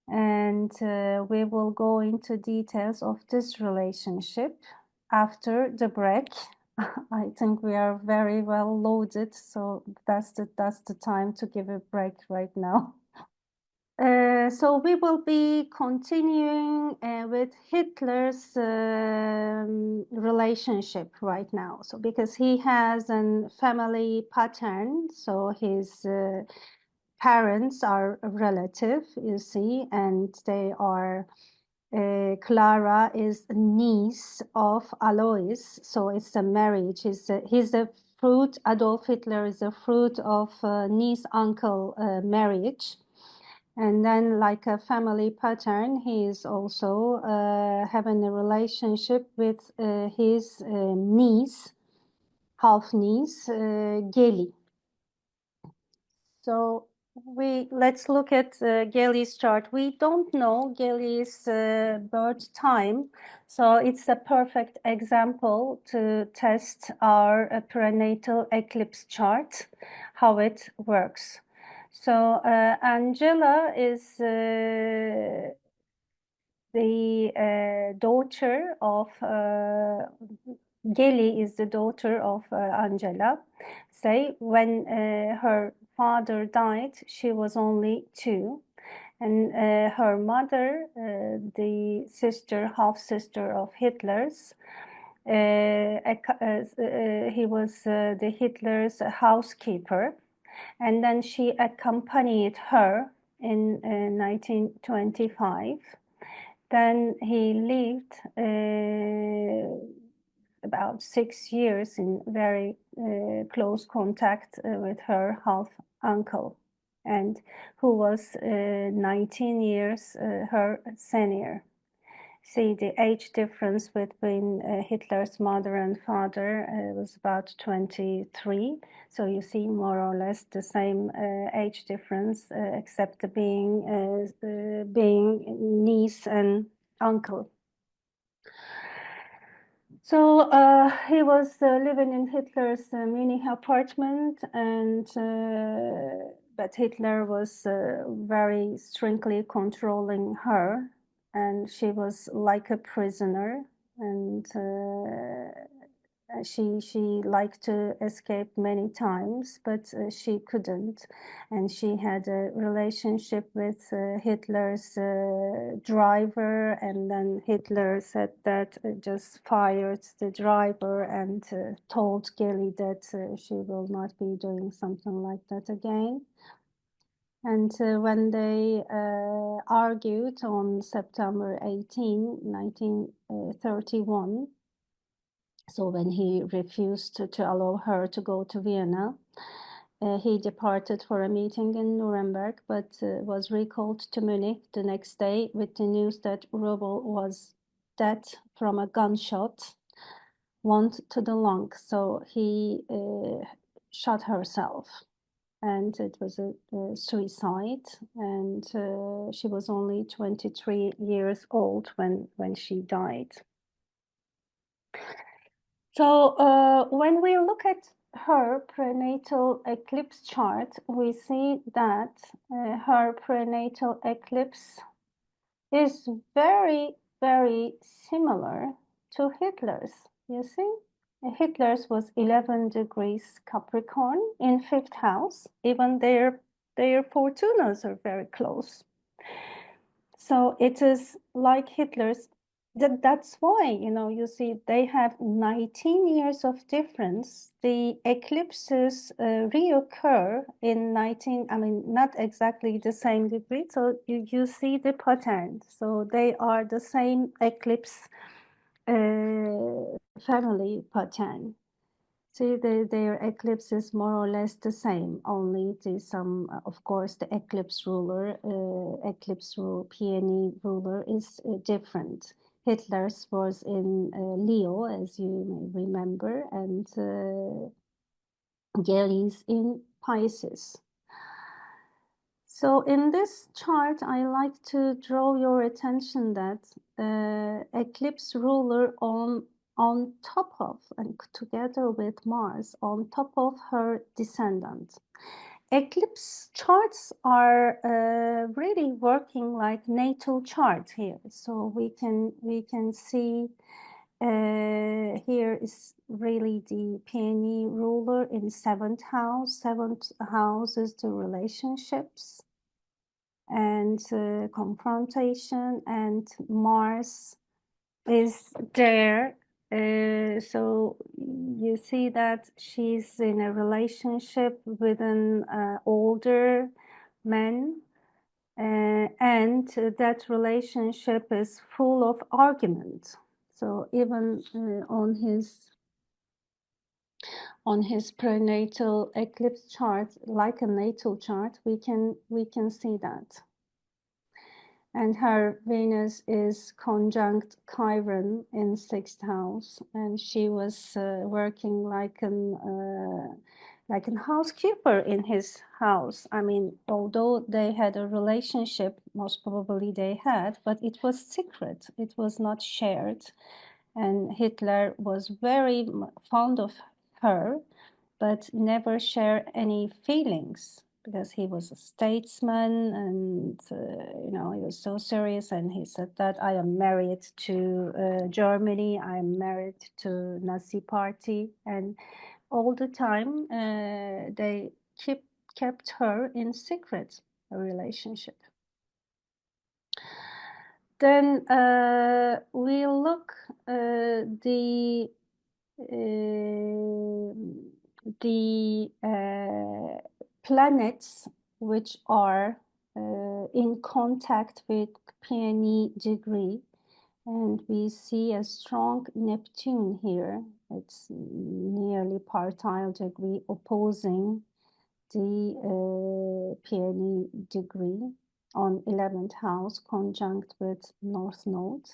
And we will go into details of this relationship after the break. I think we are very well loaded, so that's the time to give a break right now. So we will be continuing with Hitler's relationship right now. So because he has a family pattern, so his parents are relative, you see, and they are Clara is niece of Alois, so it's a marriage. He's a fruit. Adolf Hitler is a fruit of niece-uncle marriage. And then, like a family pattern, he is also having a relationship with his niece, half-niece, Geli. So let's look at Geli's chart. We don't know Geli's birth time, so it's a perfect example to test our prenatal eclipse chart, how it works. So Angela is the daughter of Geli is the daughter of Angela. Say when her father died, she was only 2, and her mother, the sister, half sister of Hitler's, he was the Hitler's housekeeper, and then she accompanied her in 1925. Then he lived about 6 years in very close contact with her half uncle, and who was 19 years her senior. See, the age difference between Hitler's mother and father was about 23. So you see more or less the same age difference, except being niece and uncle. So he was living in Hitler's mini apartment, and but Hitler was very strictly controlling her, and she was like a prisoner, and she liked to escape many times, but she couldn't, and she had a relationship with Hitler's driver, and then Hitler said that just fired the driver and told Geli that she will not be doing something like that again. And when they argued on September 18, 1931, so when he refused to allow her to go to Vienna, he departed for a meeting in Nuremberg, but was recalled to Munich the next day with the news that Robel was dead from a gunshot, wound to the lung. So he shot herself, and it was a suicide. And she was only 23 years old when she died. So when we look at her prenatal eclipse chart, we see that her prenatal eclipse is very, very similar to Hitler's, you see? Hitler's was 11 degrees Capricorn in 5th house. Even their fortunas are very close. So it is like Hitler's. That's why, you know, you see they have 19 years of difference. The eclipses reoccur in 19, I mean, not exactly the same degree. So you see the pattern. So they are the same eclipse family pattern. See, their eclipse is more or less the same, only of course, the eclipse ruler, peony ruler is different. Hitler's was in Leo, as you may remember, and Gary's in Pisces. So in this chart, I like to draw your attention that eclipse ruler on top of and together with Mars on top of her descendant. Eclipse charts are really working like natal chart here. So we can see here is really the peony ruler in 7th house. 7th house is the relationships and confrontation, and Mars is there. So you see that she's in a relationship with an older man, and that relationship is full of argument. So even on his prenatal eclipse chart, like a natal chart, we can see that. And her Venus is conjunct Chiron in 6th house, and she was working like a housekeeper in his house. I mean, although they had a relationship, most probably they had, but it was secret. It was not shared. And Hitler was very fond of her, but never shared any feelings, because he was a statesman, and you know, he was so serious, and he said that I am married to Germany, I am married to Nazi party, and all the time they kept her in secret, a relationship. Then we look the planets which are in contact with peony degree, and we see a strong Neptune here. It's nearly partile degree opposing the peony degree on 11th house conjunct with North Node.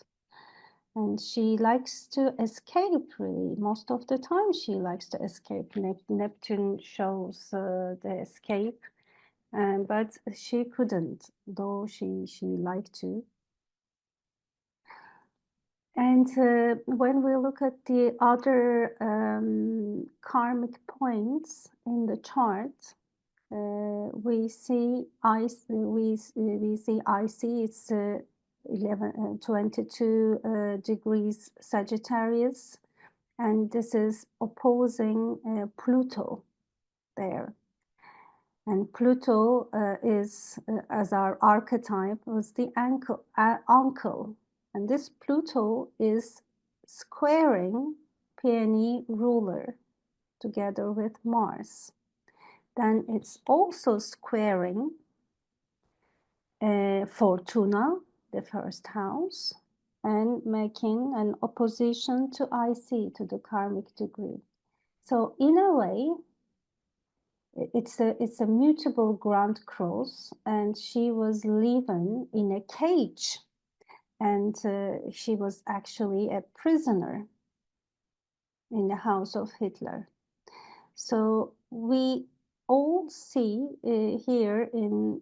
And she likes to escape, really. Most of the time she likes to escape. Neptune shows the escape, but she couldn't, though she liked to. And when we look at the other karmic points in the chart, we see IC, it's 22 degrees Sagittarius, and this is opposing Pluto there. And Pluto is, as our archetype, was the uncle. And this Pluto is squaring peony ruler together with Mars. Then it's also squaring Fortuna, the 1st house, and making an opposition to IC, to the karmic degree. So in a way, it's a mutable grand cross, and she was living in a cage, and she was actually a prisoner in the house of Hitler. So we all see here in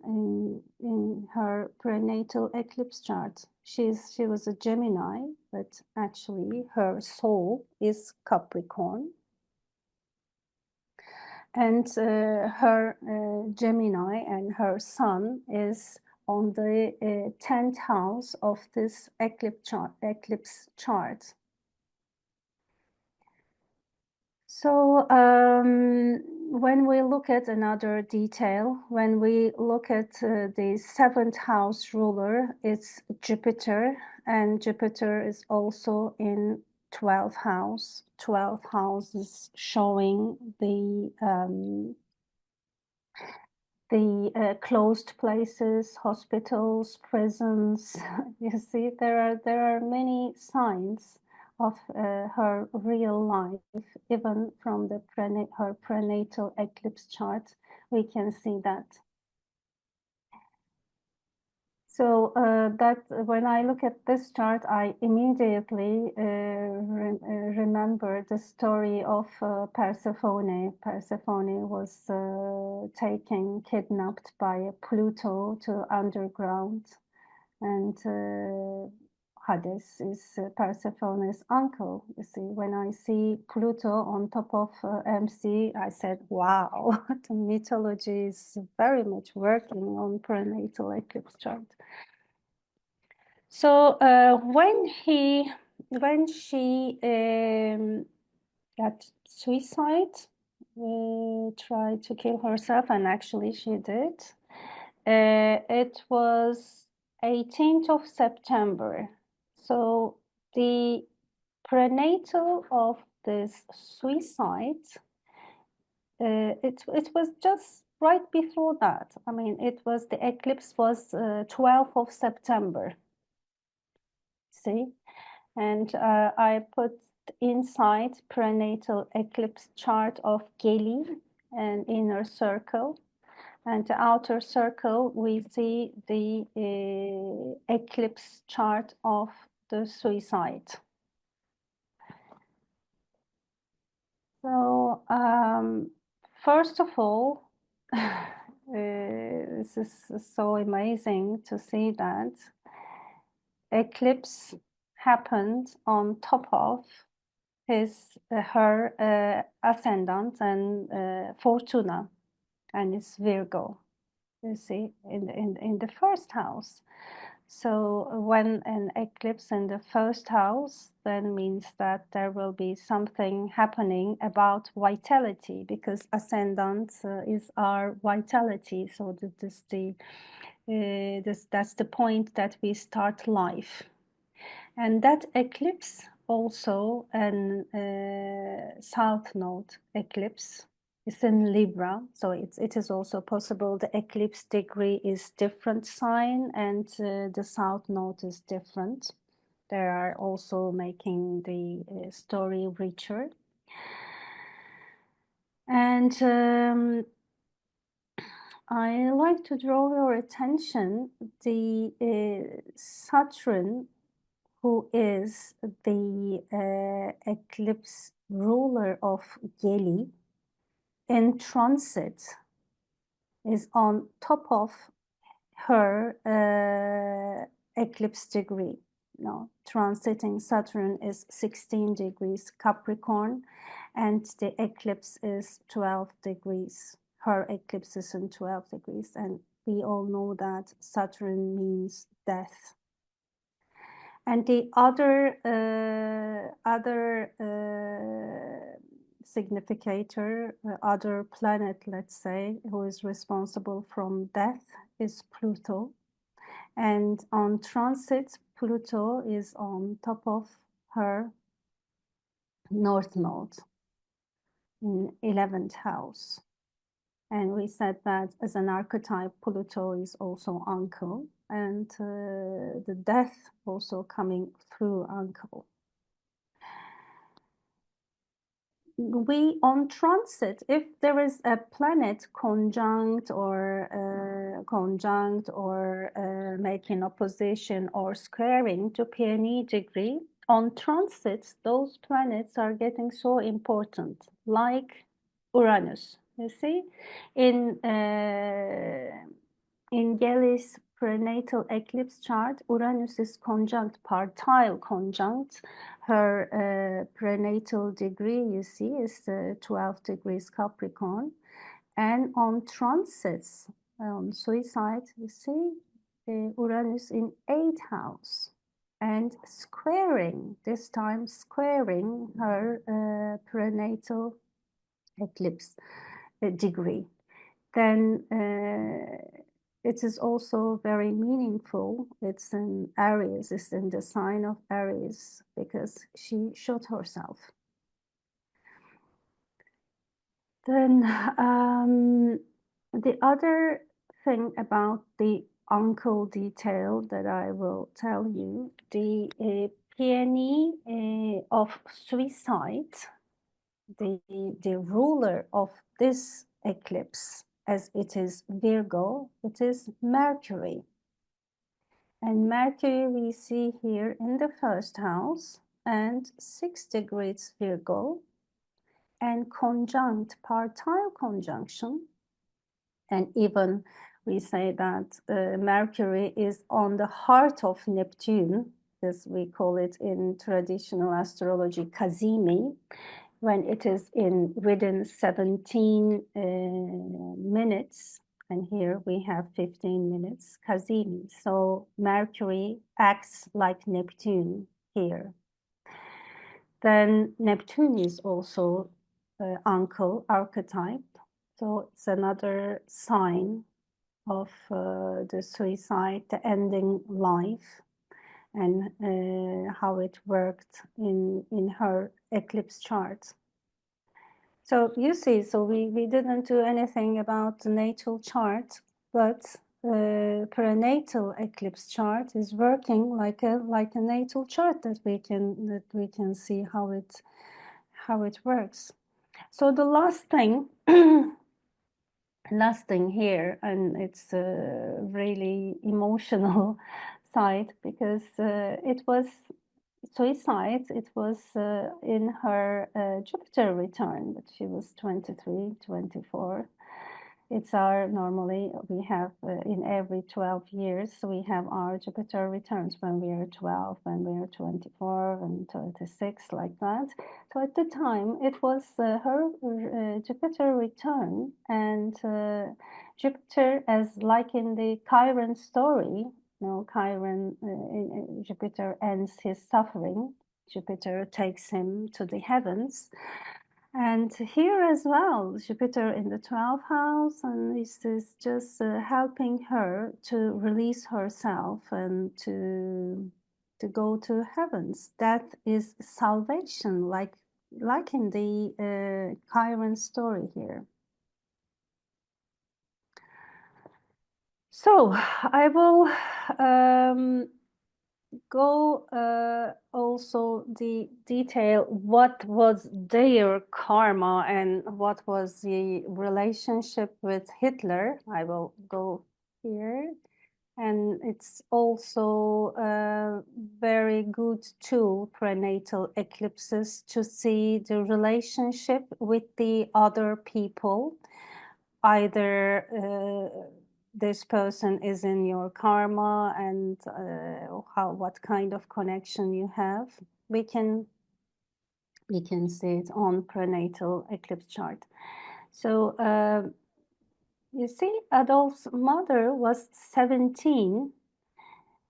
her prenatal eclipse chart, she was a Gemini, but actually her soul is Capricorn, and her Gemini and her sun is on the 10th house of this eclipse chart. So when we look at another detail, when we look at the seventh house ruler, it's Jupiter, and Jupiter is also in 12th house. 12th house is showing the closed places, hospitals, prisons. You see, there are many signs of her real life, even from the her prenatal eclipse chart. We can see that. So that when I look at this chart, I immediately remember the story of Persephone. Persephone was kidnapped by Pluto to underground, and Hades is Persephone's uncle. You see, when I see Pluto on top of MC, I said, wow, the mythology is very much working on prenatal eclipse chart. So when she got suicide, tried to kill herself, and actually she did, it was 18th of September. So the prenatal of this suicide, it was just right before that. I mean, the eclipse was 12th of September. See, and I put inside prenatal eclipse chart of Geli, an inner circle, and the outer circle we see the eclipse chart of the suicide. So first of all, this is so amazing to see that eclipse happened on top of her ascendant and Fortuna, and it's Virgo. You see, in the first house. So when an eclipse in the first house, then means that there will be something happening about vitality, because ascendant is our vitality. So that's the point that we start life. And that eclipse also an south node eclipse. It's in Libra, so it is also possible the eclipse degree is different sign, and the south node is different. They are also making the story richer. And I like to draw your attention the Saturn, who is the eclipse ruler of Geli, in transit, is on top of her eclipse degree. No, transiting Saturn is 16 degrees Capricorn, and the eclipse is 12 degrees. Her eclipse is in 12 degrees, and we all know that Saturn means death. And the other significator, other planet, let's say, who is responsible from death is Pluto. And on transit, Pluto is on top of her North Node in 11th house. And we said that as an archetype, Pluto is also uncle, and the death also coming through uncle. We on transit, if there is a planet conjunct or making opposition or squaring to Peony degree, on transits, those planets are getting so important, like Uranus. You see, in Geli's prenatal eclipse chart, Uranus is conjunct, partile conjunct. Her prenatal degree, you see, is 12 degrees Capricorn. And on transits, on suicide, you see, Uranus in 8th house. And squaring, this time squaring her prenatal eclipse degree. Then it is also very meaningful. It's in Aries, it's in the sign of Aries, because she shot herself. Then the other thing about the uncle detail that I will tell you, the peony of suicide, the ruler of this eclipse, as it is Virgo, it is Mercury. And Mercury we see here in the first house and 6 degrees Virgo, and conjunct, partile conjunction. And even we say that Mercury is on the heart of Neptune, as we call it in traditional astrology, Kazimi, when it is within 17 minutes. And here we have 15 minutes, Kazimi. So Mercury acts like Neptune here. Then Neptune is also uncle archetype. So it's another sign of the suicide, the ending life, and how it worked in her eclipse chart. So you see, so we didn't do anything about the natal chart, but prenatal eclipse chart is working like a natal chart that we can see how it works. So the last thing here, and it's a really emotional side, because it was suicide. It was in her Jupiter return, but she was 23, 24. It's our, normally we have in every 12 years, we have our Jupiter returns when we are 12, when we are 24, and 36, like that. So at the time, it was her Jupiter return, and Jupiter, as like in the Chiron story, Chiron, Jupiter ends his suffering. Jupiter takes him to the heavens. And here as well, Jupiter in the 12th house, and this is just helping her to release herself and to go to heavens. That is salvation, like in the Chiron story here. So I will go also the detail what was their karma and what was the relationship with Hitler. I will go here, and it's also a very good tool, prenatal eclipses, to see the relationship with the other people. Either this person is in your karma, and what kind of connection you have. We can see it on prenatal eclipse chart. So you see, Adolf's mother was 17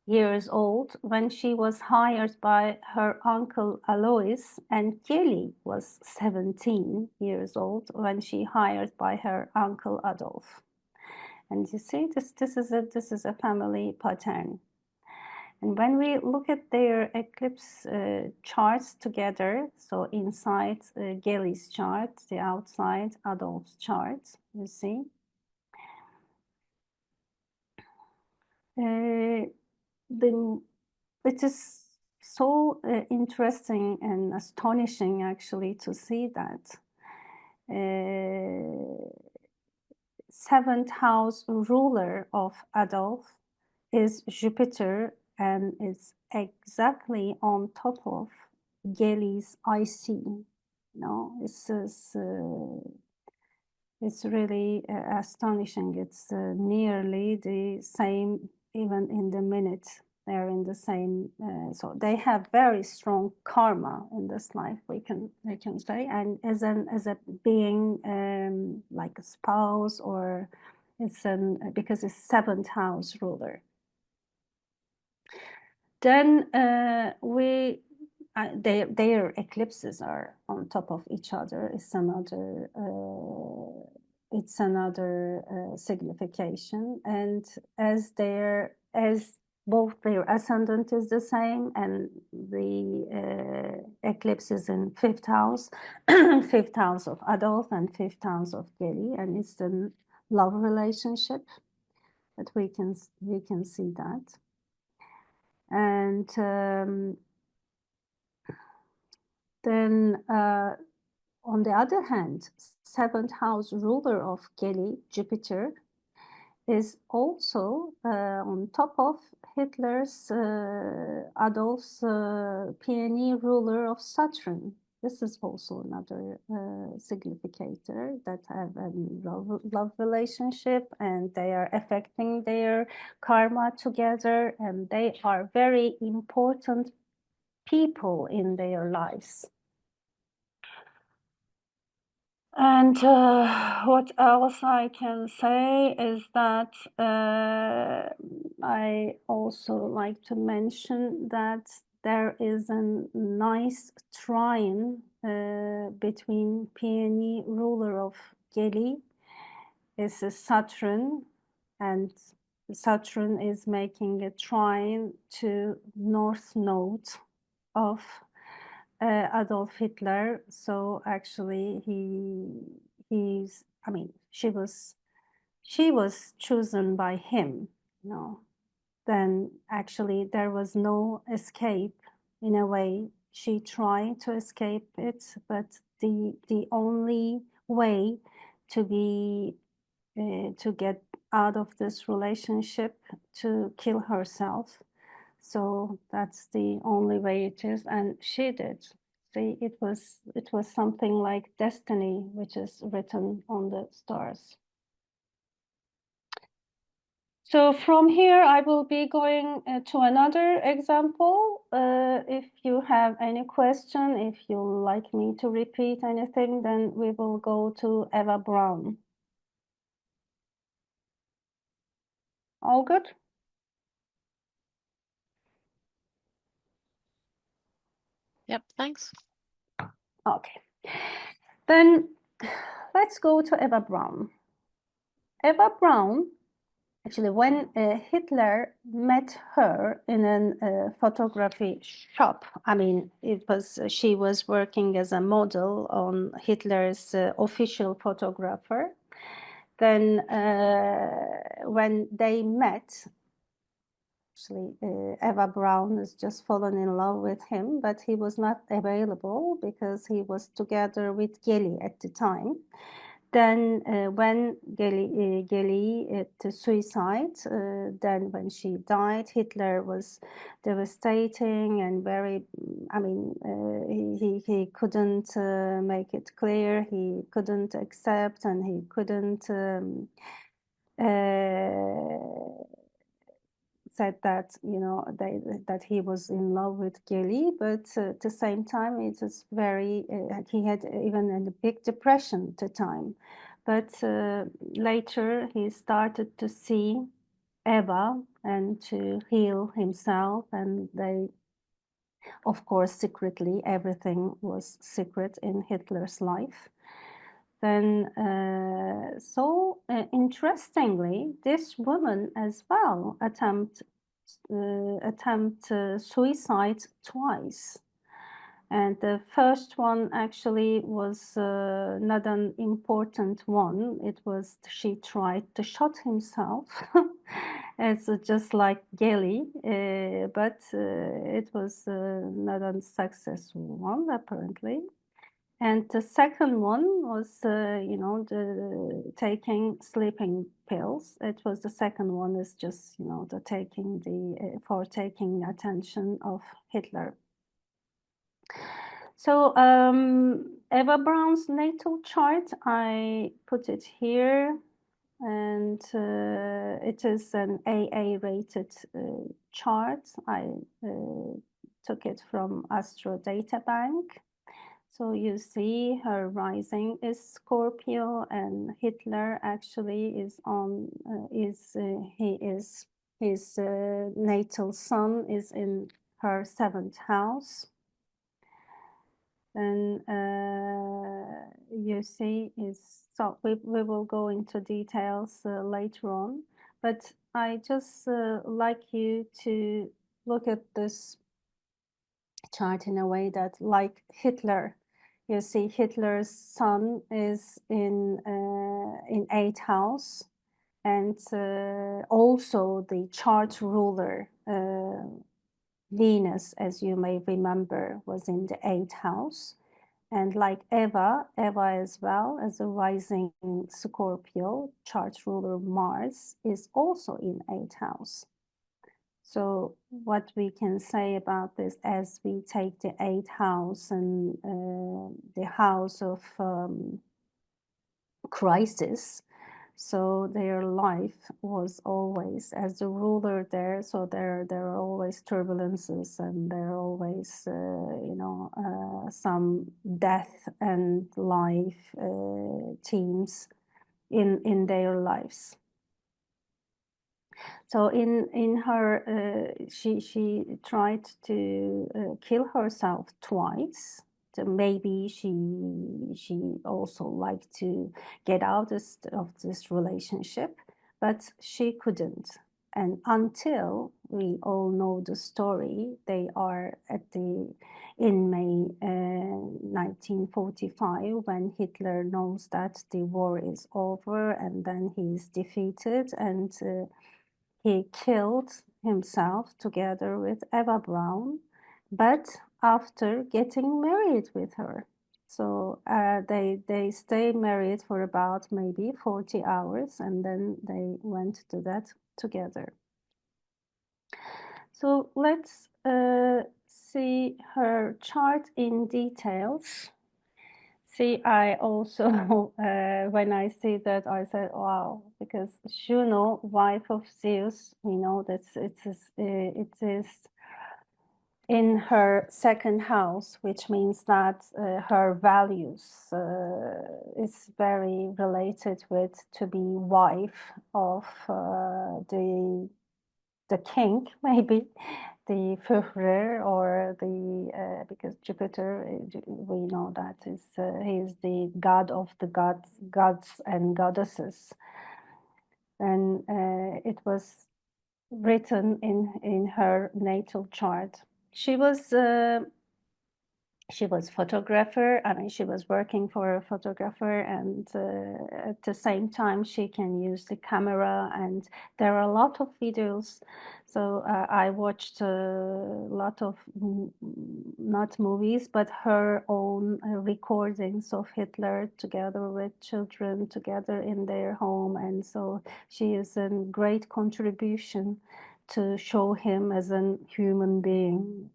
years old when she was hired by her uncle Alois, and Kelly was 17 years old when she hired by her uncle Adolf. And you see, this is a family pattern. And when we look at their eclipse charts together, so inside Gelly's chart, the outside Adolf's chart, you see, it is so interesting and astonishing, actually, to see that 7th house ruler of Adolf is Jupiter, and it's exactly on top of Gelly's IC. It's really astonishing. It's nearly the same, even in the minute. They're in the same, so they have very strong karma in this life, we can say, and as a being, like a spouse, or it's because it's 7th house ruler. Then we their eclipses are on top of each other. It's another signification, and as both their ascendant is the same and the eclipse is in fifth house, fifth house of Adolf and fifth house of Geli, and it's a love relationship that we can see that. And then on the other hand, seventh house ruler of Geli, Jupiter, is also on top of Hitler's, Adolf's peony ruler of Saturn. This is also another significator that have a love relationship, and they are affecting their karma together, and they are very important people in their lives. And what else I can say is that I also like to mention that there is a nice trine between peony ruler of Geli is Saturn, and Saturn is making a trine to North Node of Adolf Hitler. So actually she was chosen by him, you know. Then actually there was no escape. In a way, she tried to escape it, but the only way to get out of this relationship, to kill herself. So that's the only way it is, and she did. See, it was something like destiny, which is written on the stars. So from here, I will be going to another example. If you have any question, if you like me to repeat anything, then we will go to Eva Braun. All good? Yep, thanks. Okay. Then let's go to Eva Braun. Eva Braun, actually, when Hitler met her in a photography shop, I mean, she was working as a model on Hitler's official photographer. Then when they met, actually, Eva Braun has just fallen in love with him, but he was not available because he was together with Geli at the time. Then when Geli suicide, then when she died, Hitler was devastating and very, I mean, he couldn't make it clear, he couldn't accept, and he couldn't said that, you know, that he was in love with Geli, but at the same time, it was very, he had even a big depression at the time. But later, he started to see Eva and to heal himself, and they, of course, secretly, everything was secret in Hitler's life. Then, interestingly, this woman as well attempt suicide twice, and the first one actually was not an important one. It was she tried to shoot himself. It's just like Geli, but it was not a successful one apparently. And the second one was, you know, taking sleeping pills. It was the second one is just, you know, for taking attention of Hitler. So Eva Braun's natal chart, I put it here, and it is an AA rated chart. I took it from Astro Data Bank. So you see her rising is Scorpio, and Hitler actually is on, his natal sun is in her 7th house. And you see, so we will go into details later on. But I just like you to look at this chart in a way that, like Hitler, you see Hitler's sun is in 8th house, and also the chart ruler Venus, as you may remember, was in the 8th house. And like Eva as well, as a rising Scorpio, chart ruler Mars is also in 8th house. So what we can say about this, as we take the 8th house and the house of crisis, so their life was always, as the ruler there, so there are always turbulences, and there are always some death and life themes in their lives. So in her, she tried to kill herself twice. So maybe she also liked to get out of this relationship, but she couldn't. And until we all know the story, they are in May 1945, when Hitler knows that the war is over, and then he's defeated, and he killed himself together with Eva Braun, but after getting married with her. So they stay married for about maybe 40 hours, and then they went to that together. So let's see her chart in details. See, I also, when I see that, I said, wow, because Juno, wife of Zeus, we know that it is in her 2nd house, which means that her values is very related with to be wife of the king, maybe the Führer, or the because Jupiter, we know that he is the god of the gods and goddesses, and it was written in her natal chart. She was photographer. I mean, she was working for a photographer, and at the same time she can use the camera, and there are a lot of videos. So I watched a lot of, not movies, but her own recordings of Hitler together with children together in their home. And so she is a great contribution to show him as a human being,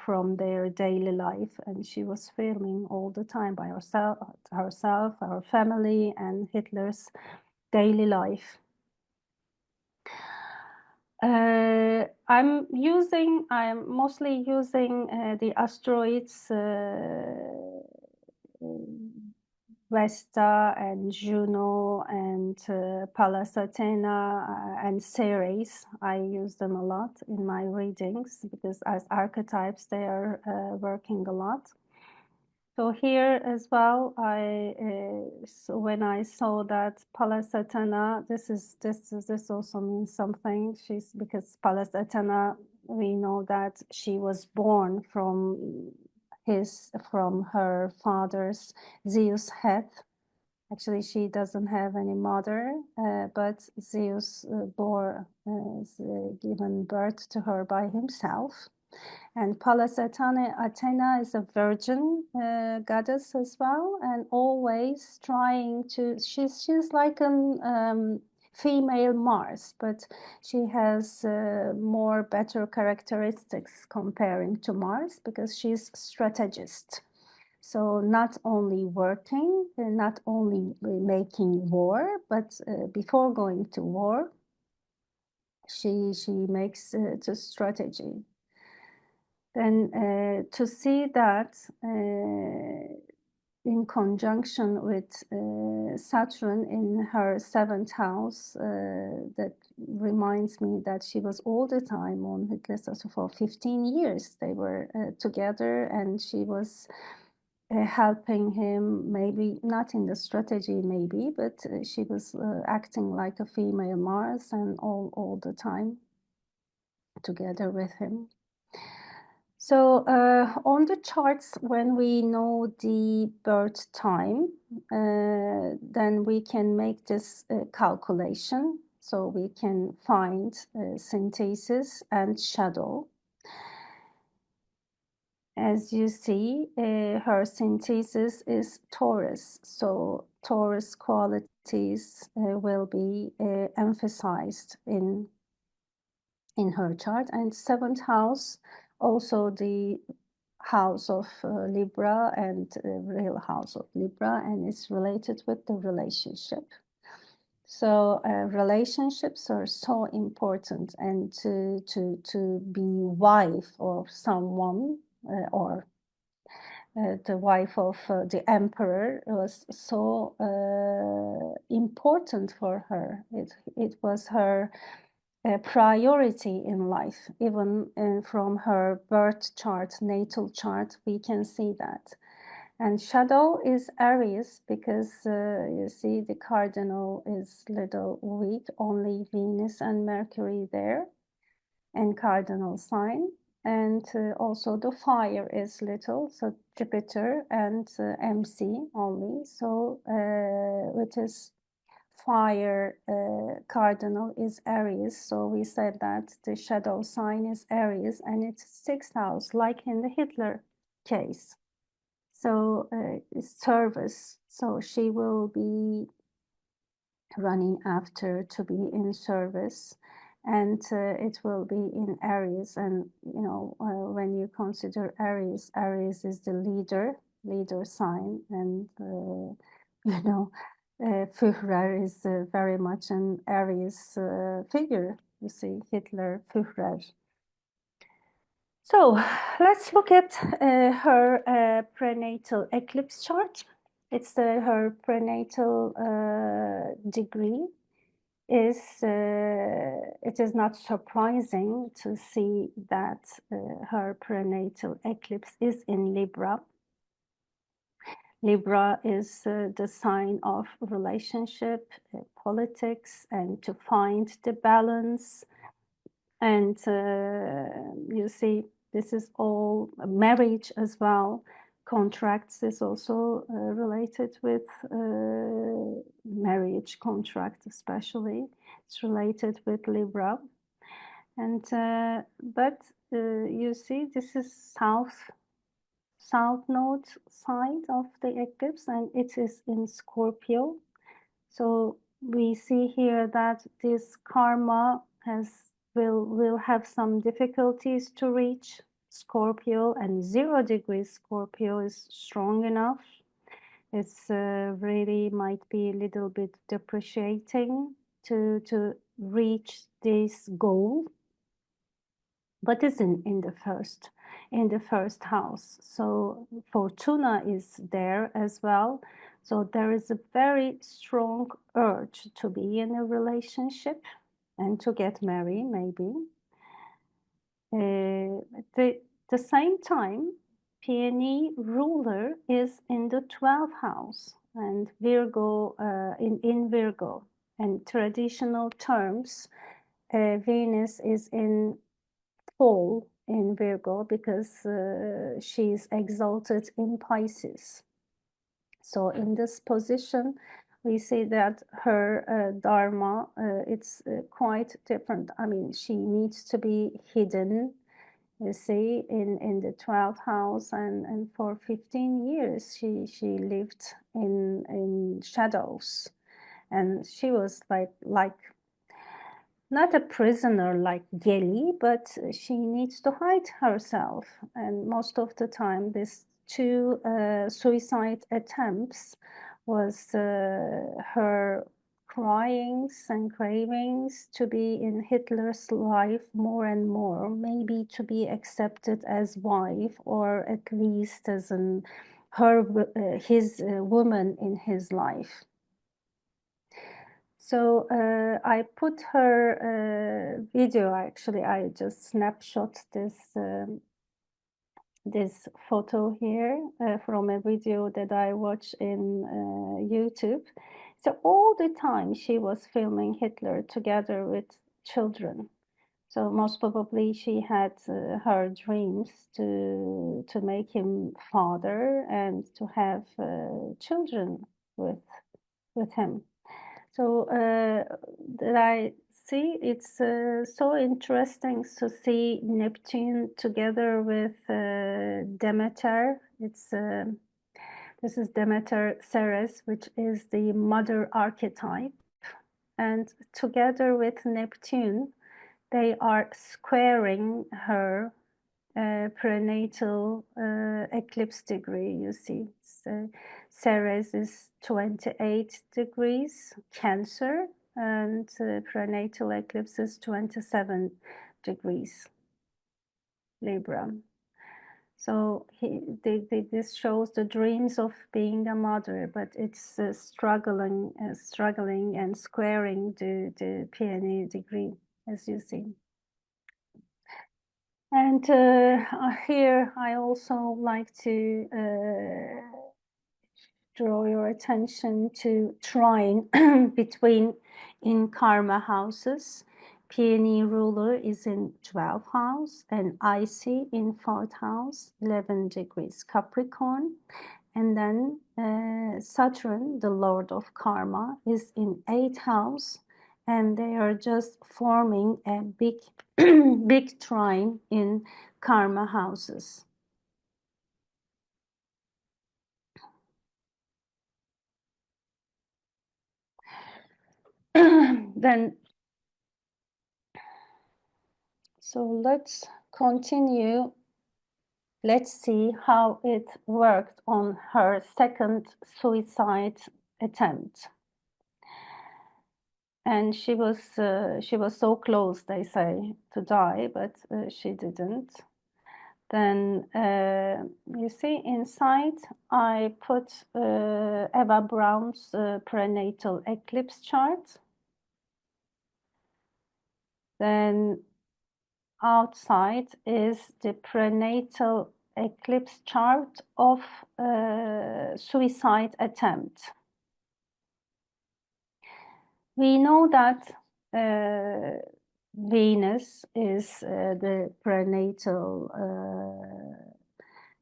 from their daily life. And she was filming all the time by herself, her family, and Hitler's daily life. I'm mostly using the asteroids Vesta and Juno and Pallas Athena and Ceres. I use them a lot in my readings because as archetypes they are working a lot. So here as well, so when I saw that Pallas Athena, this also means something. Because Pallas Athena, we know that she was born from her father's Zeus head. Actually, she doesn't have any mother, but Zeus given birth to her by himself. And Pallas Athena is a virgin goddess as well, and always trying to. She's like a female Mars, but she has more better characteristics comparing to Mars because she's strategist. So not only working, not only making war, but before going to war, she makes the strategy. Then to see that in conjunction with Saturn in her 7th house, that reminds me that she was all the time on Hitler for 15 years. They were together, and she was helping him, maybe not in the strategy, maybe, but she was acting like a female Mars and all the time together with him. So on the charts, when we know the birth time, then we can make this calculation. So we can find synthesis and shadow. As you see, her synthesis is Taurus. So Taurus qualities will be emphasized in her chart. And 7th house, also the house of Libra and real house of Libra, and it's related with the relationship. So relationships are so important, and to be wife of someone or the wife of the emperor was so important for her. It was her priority in life. Even from her birth chart, natal chart, we can see that. And shadow is Aries, because you see the cardinal is little weak, only Venus and Mercury there, and cardinal sign. And also the fire is little, so Jupiter and MC only. So which is fire cardinal is Aries. So we said that the shadow sign is Aries, and it's 6th house, like in the Hitler case. So service. So she will be running after to be in service, and it will be in Aries. And you know, when you consider Aries, Aries is the leader sign, and you know, Führer is very much an Aries figure. You see, Hitler, Führer. So let's look at her prenatal eclipse chart. It's her prenatal degree. It is not surprising to see that her prenatal eclipse is in Libra. Libra is the sign of relationship, politics, and to find the balance. And you see, this is all marriage as well. Contracts is also related with marriage contract, especially. It's related with Libra. And but you see, this is south node side of the eclipse, and it is in Scorpio. So we see here that this karma will have some difficulties to reach Scorpio, and 0 degrees Scorpio is strong enough. It's really might be a little bit depreciating to reach this goal, but it's in the first house. So Fortuna is there as well. So there is a very strong urge to be in a relationship and to get married, maybe. At the same time, Peony ruler is in the 12th house, and Virgo in Virgo. And traditional terms, Venus is in fall in Virgo, because she's exalted in Pisces. So in this position, we see that her dharma, it's quite different. I mean, she needs to be hidden, you see, in the 12th house, and for 15 years she lived in shadows, and she was like not a prisoner like Geli, but she needs to hide herself. And most of the time, these 2 suicide attempts was her cryings and cravings to be in Hitler's life more and more, maybe to be accepted as wife, or at least as his woman in his life. So I put her video, actually, I just snapshot this photo here from a video that I watched in YouTube. So all the time she was filming Hitler together with children. So most probably she had her dreams to make him father and to have children with him. So that I see, it's so interesting to see Neptune together with Demeter. This is Demeter Ceres, which is the mother archetype, and together with Neptune, they are squaring her prenatal eclipse degree. You see, so Ceres is 28 degrees Cancer, and prenatal eclipse is 27 degrees Libra. So this shows the dreams of being a mother, but it's struggling and squaring the PNE degree, as you see. And here I also like to draw your attention to trine between in karma houses. Peony ruler is in 12th house and IC in 4th house, 11 degrees Capricorn. And then Saturn, the lord of karma, is in 8th house, and they are just forming a big big trine in karma houses. Then, so let's continue. Let's see how it worked on her second suicide attempt. And she was so close, they say, to die, but she didn't. Then you see inside I put Eva Braun's prenatal eclipse chart. Then outside is the prenatal eclipse chart of suicide attempt. We know that Venus is the prenatal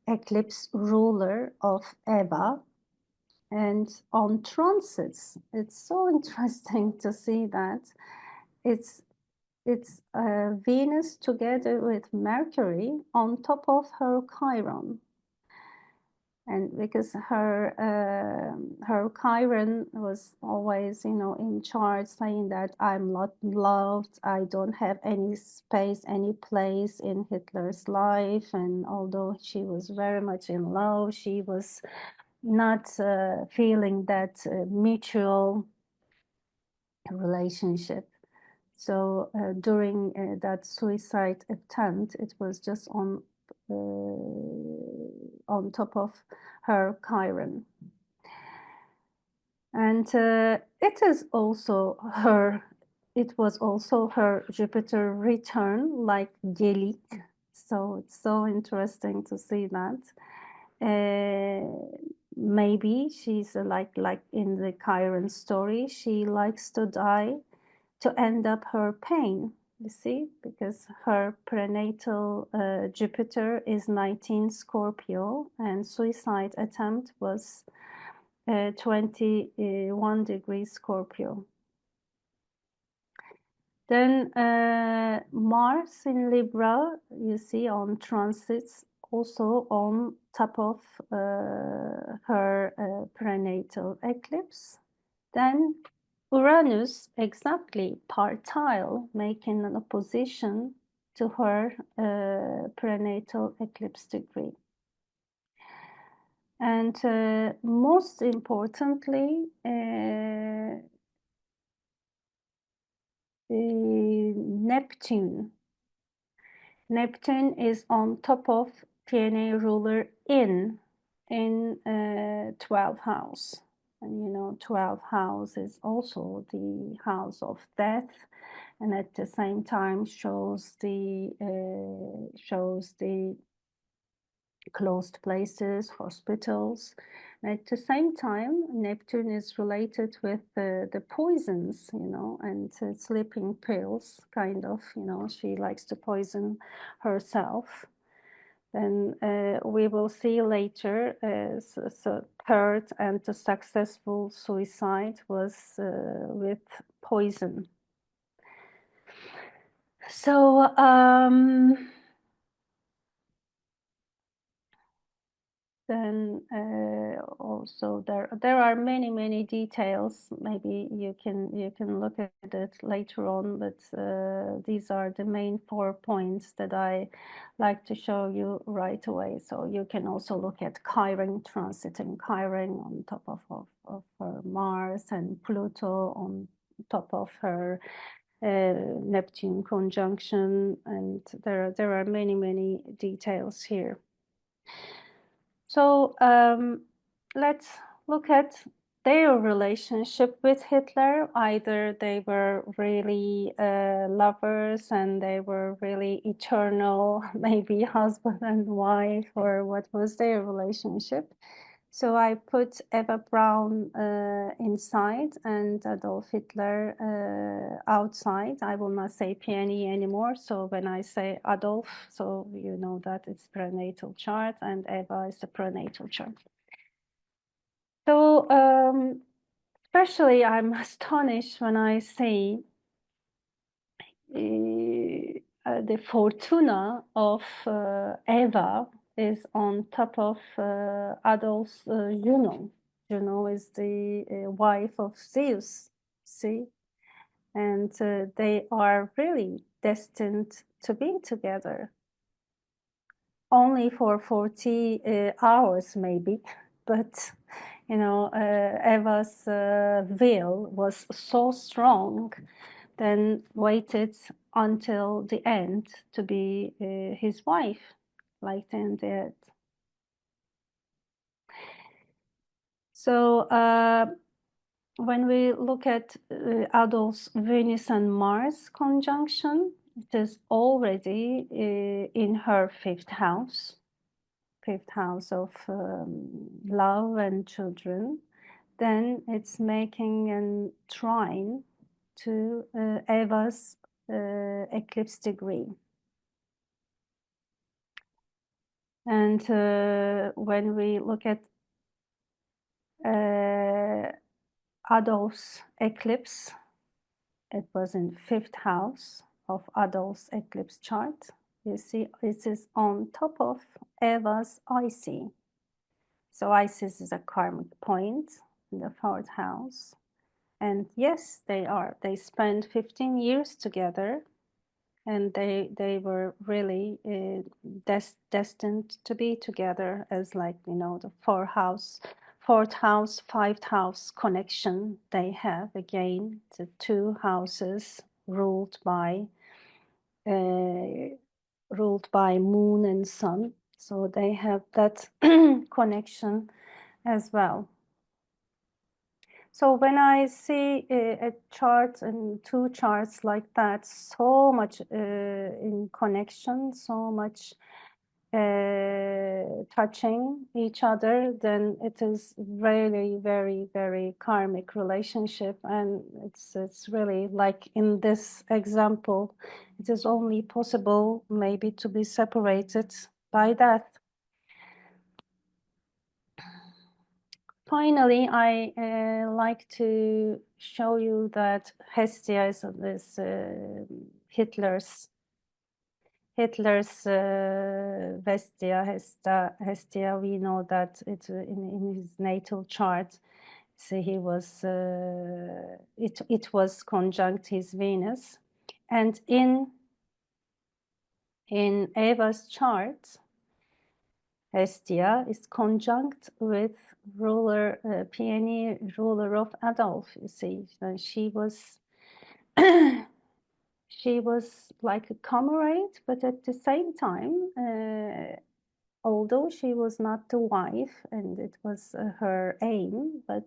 eclipse ruler of Eva, and on transits, it's so interesting to see that it's Venus together with Mercury on top of her Chiron. And because her Chiron was always, you know, in charge, saying that I'm not loved, I don't have any space, any place in Hitler's life. And although she was very much in love, she was not feeling that mutual relationship. So during that suicide attempt, it was just on top of her Chiron. And it was also her Jupiter return, like Gelik. So it's so interesting to see that. Maybe she's like in the Chiron story, she likes to die to end up her pain, you see, because her prenatal Jupiter is 19 Scorpio, and suicide attempt was 21 degrees Scorpio. Then Mars in Libra, you see, on transits, also on top of her prenatal eclipse. Then Uranus, exactly partile, making an opposition to her prenatal eclipse degree. And most importantly, Neptune. Neptune is on top of PNA ruler in 12th house. And 12th house is also the house of death, and at the same time shows the closed places, hospitals. And at the same time, Neptune is related with the poisons, and sleeping pills, kind of, she likes to poison herself. Then we will see later, so third and the successful suicide was with poison. So then also there are many details. Maybe you can look at it later on, but these are the main 4 points that I like to show you right away. So you can also look at Chiron, transiting Chiron on top of her Mars, and Pluto on top of her Neptune conjunction, and there are many details here. So let's look at their relationship with Hitler. Either they were really lovers and they were really eternal, maybe husband and wife, or what was their relationship. So I put Eva Braun inside and Adolf Hitler outside. I will not say PNE anymore. So when I say Adolf, so you know that it's prenatal chart, and Eva is the prenatal chart. So especially I'm astonished when I see the Fortuna of Eva is on top of Adolf's Juno. Juno is the wife of Zeus, see? And they are really destined to be together. Only for 40 hours maybe, but Eva's will was so strong, then waited until the end to be his wife, like then did. So when we look at Adolf's Venus and Mars conjunction, it is already in her fifth house of love and children. Then it's making a trine to Eva's eclipse degree. And when we look at Adolf's eclipse, it was in fifth house of Adolf's eclipse chart. You see, it is on top of Eva's IC. So Isis is a karmic point in the fourth house. And yes, they spent 15 years together, and they were really destined to be together, as like, the fourth house, fifth house connection they have. Again, the 2 houses ruled by moon and sun. So they have that connection as well. So when I see a chart and 2 charts like that, so much in connection, so much touching each other, then it is really very karmic relationship. And it's really like in this example, it is only possible maybe to be separated by death. Finally, I like to show you that Hestia is this Hitler's Vestia, Hestia. We know that it's in his natal chart. So he was it was conjunct his Venus, and in Eva's chart, Hestia is conjunct with ruler Peony, ruler of Adolf. You see, and she was she was like a comrade, but at the same time although she was not the wife and it was her aim, but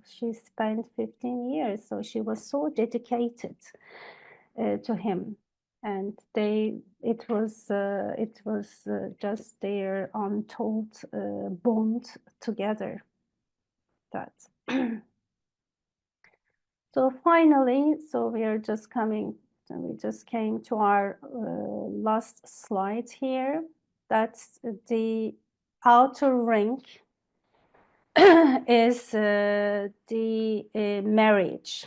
she spent 15 years, so she was so dedicated to him. And it was just their untold bond together. That. So finally, we just came to our last slide here. That's the outer ring is the marriage.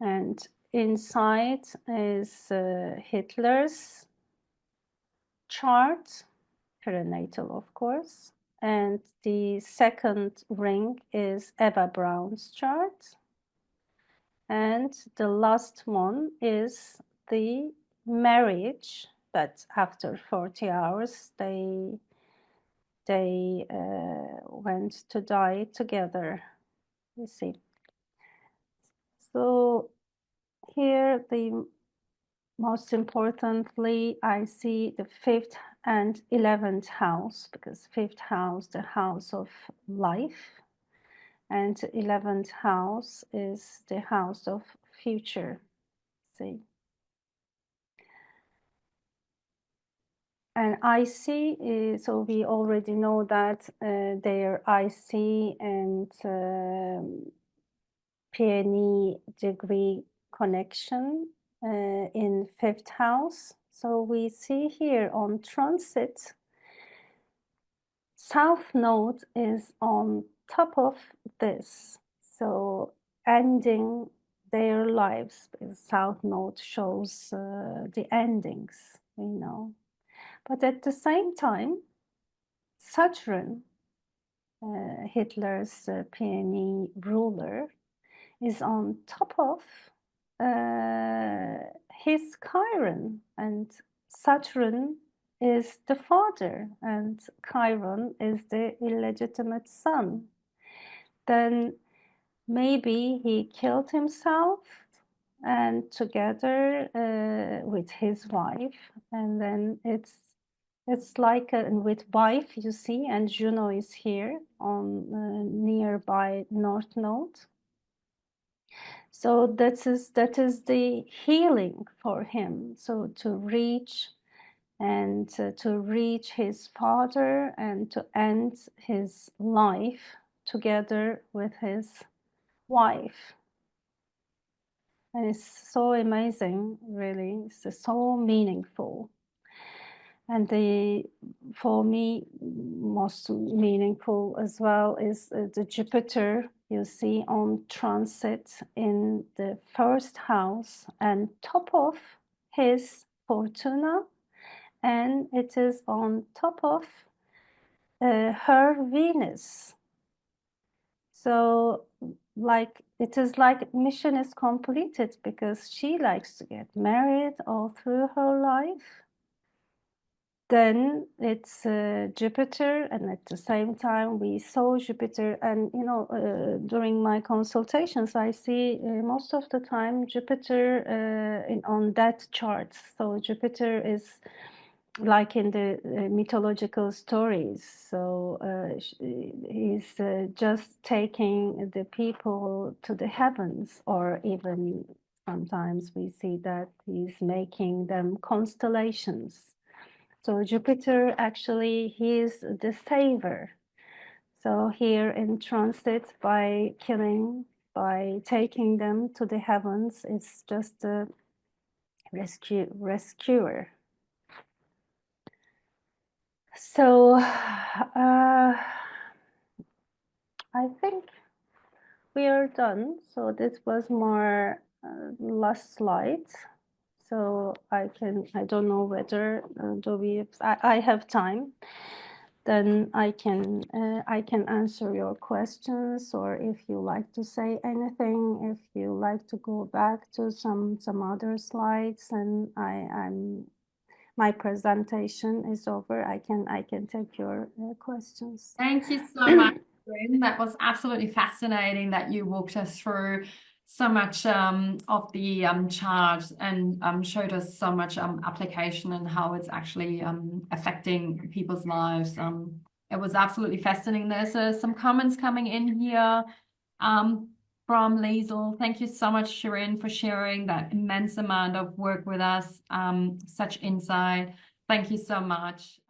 And inside is Hitler's chart, prenatal, of course. And the second ring is Eva Braun's chart. And the last one is the marriage, but after 40 hours, they went to die together, you see. So here, most importantly, I see the 5th and 11th house, because 5th house, the house of life, and 11th house is the house of future. See. And IC, so we already know that their IC and PNE degree connection in 5th house. So we see here on transit, South Node is on top of this. So ending their lives, because South Node shows the endings, we know. But at the same time, Saturn, Hitler's PNE ruler, is on top of his Chiron, and Saturn is the father and Chiron is the illegitimate son. Then maybe he killed himself and together with his wife, and then it's like with wife, you see, and Juno is here on nearby North Node. So that is the healing for him. So to reach his father and to end his life together with his wife. And it's so amazing, really. It's so meaningful. And for me, most meaningful as well is the Jupiter you see on transit in the 1st house and top of his Fortuna, and it is on top of her Venus. So like it is like mission is completed, because she likes to get married all through her life. Then it's Jupiter, and at the same time we saw Jupiter, and during my consultations I see most of the time Jupiter on that chart. So Jupiter is like in the mythological stories. So he's just taking the people to the heavens, or even sometimes we see that he's making them constellations. So Jupiter actually, he is the saver. So here in transit, by taking them to the heavens, it's just a rescuer. So I think we are done. So this was more last slide. So I don't know whether I have time. Then I can answer your questions, or if you like to say anything, if you like to go back to some other slides, and my presentation is over, I can take your questions. Thank you so much, Bryn. That was absolutely fascinating that you walked us through so much of the chart and showed us so much application and how it's actually affecting people's lives. It was absolutely fascinating. There's some comments coming in here from Liesl. Thank you so much, Shirin, for sharing that immense amount of work with us. Such insight. Thank you so much.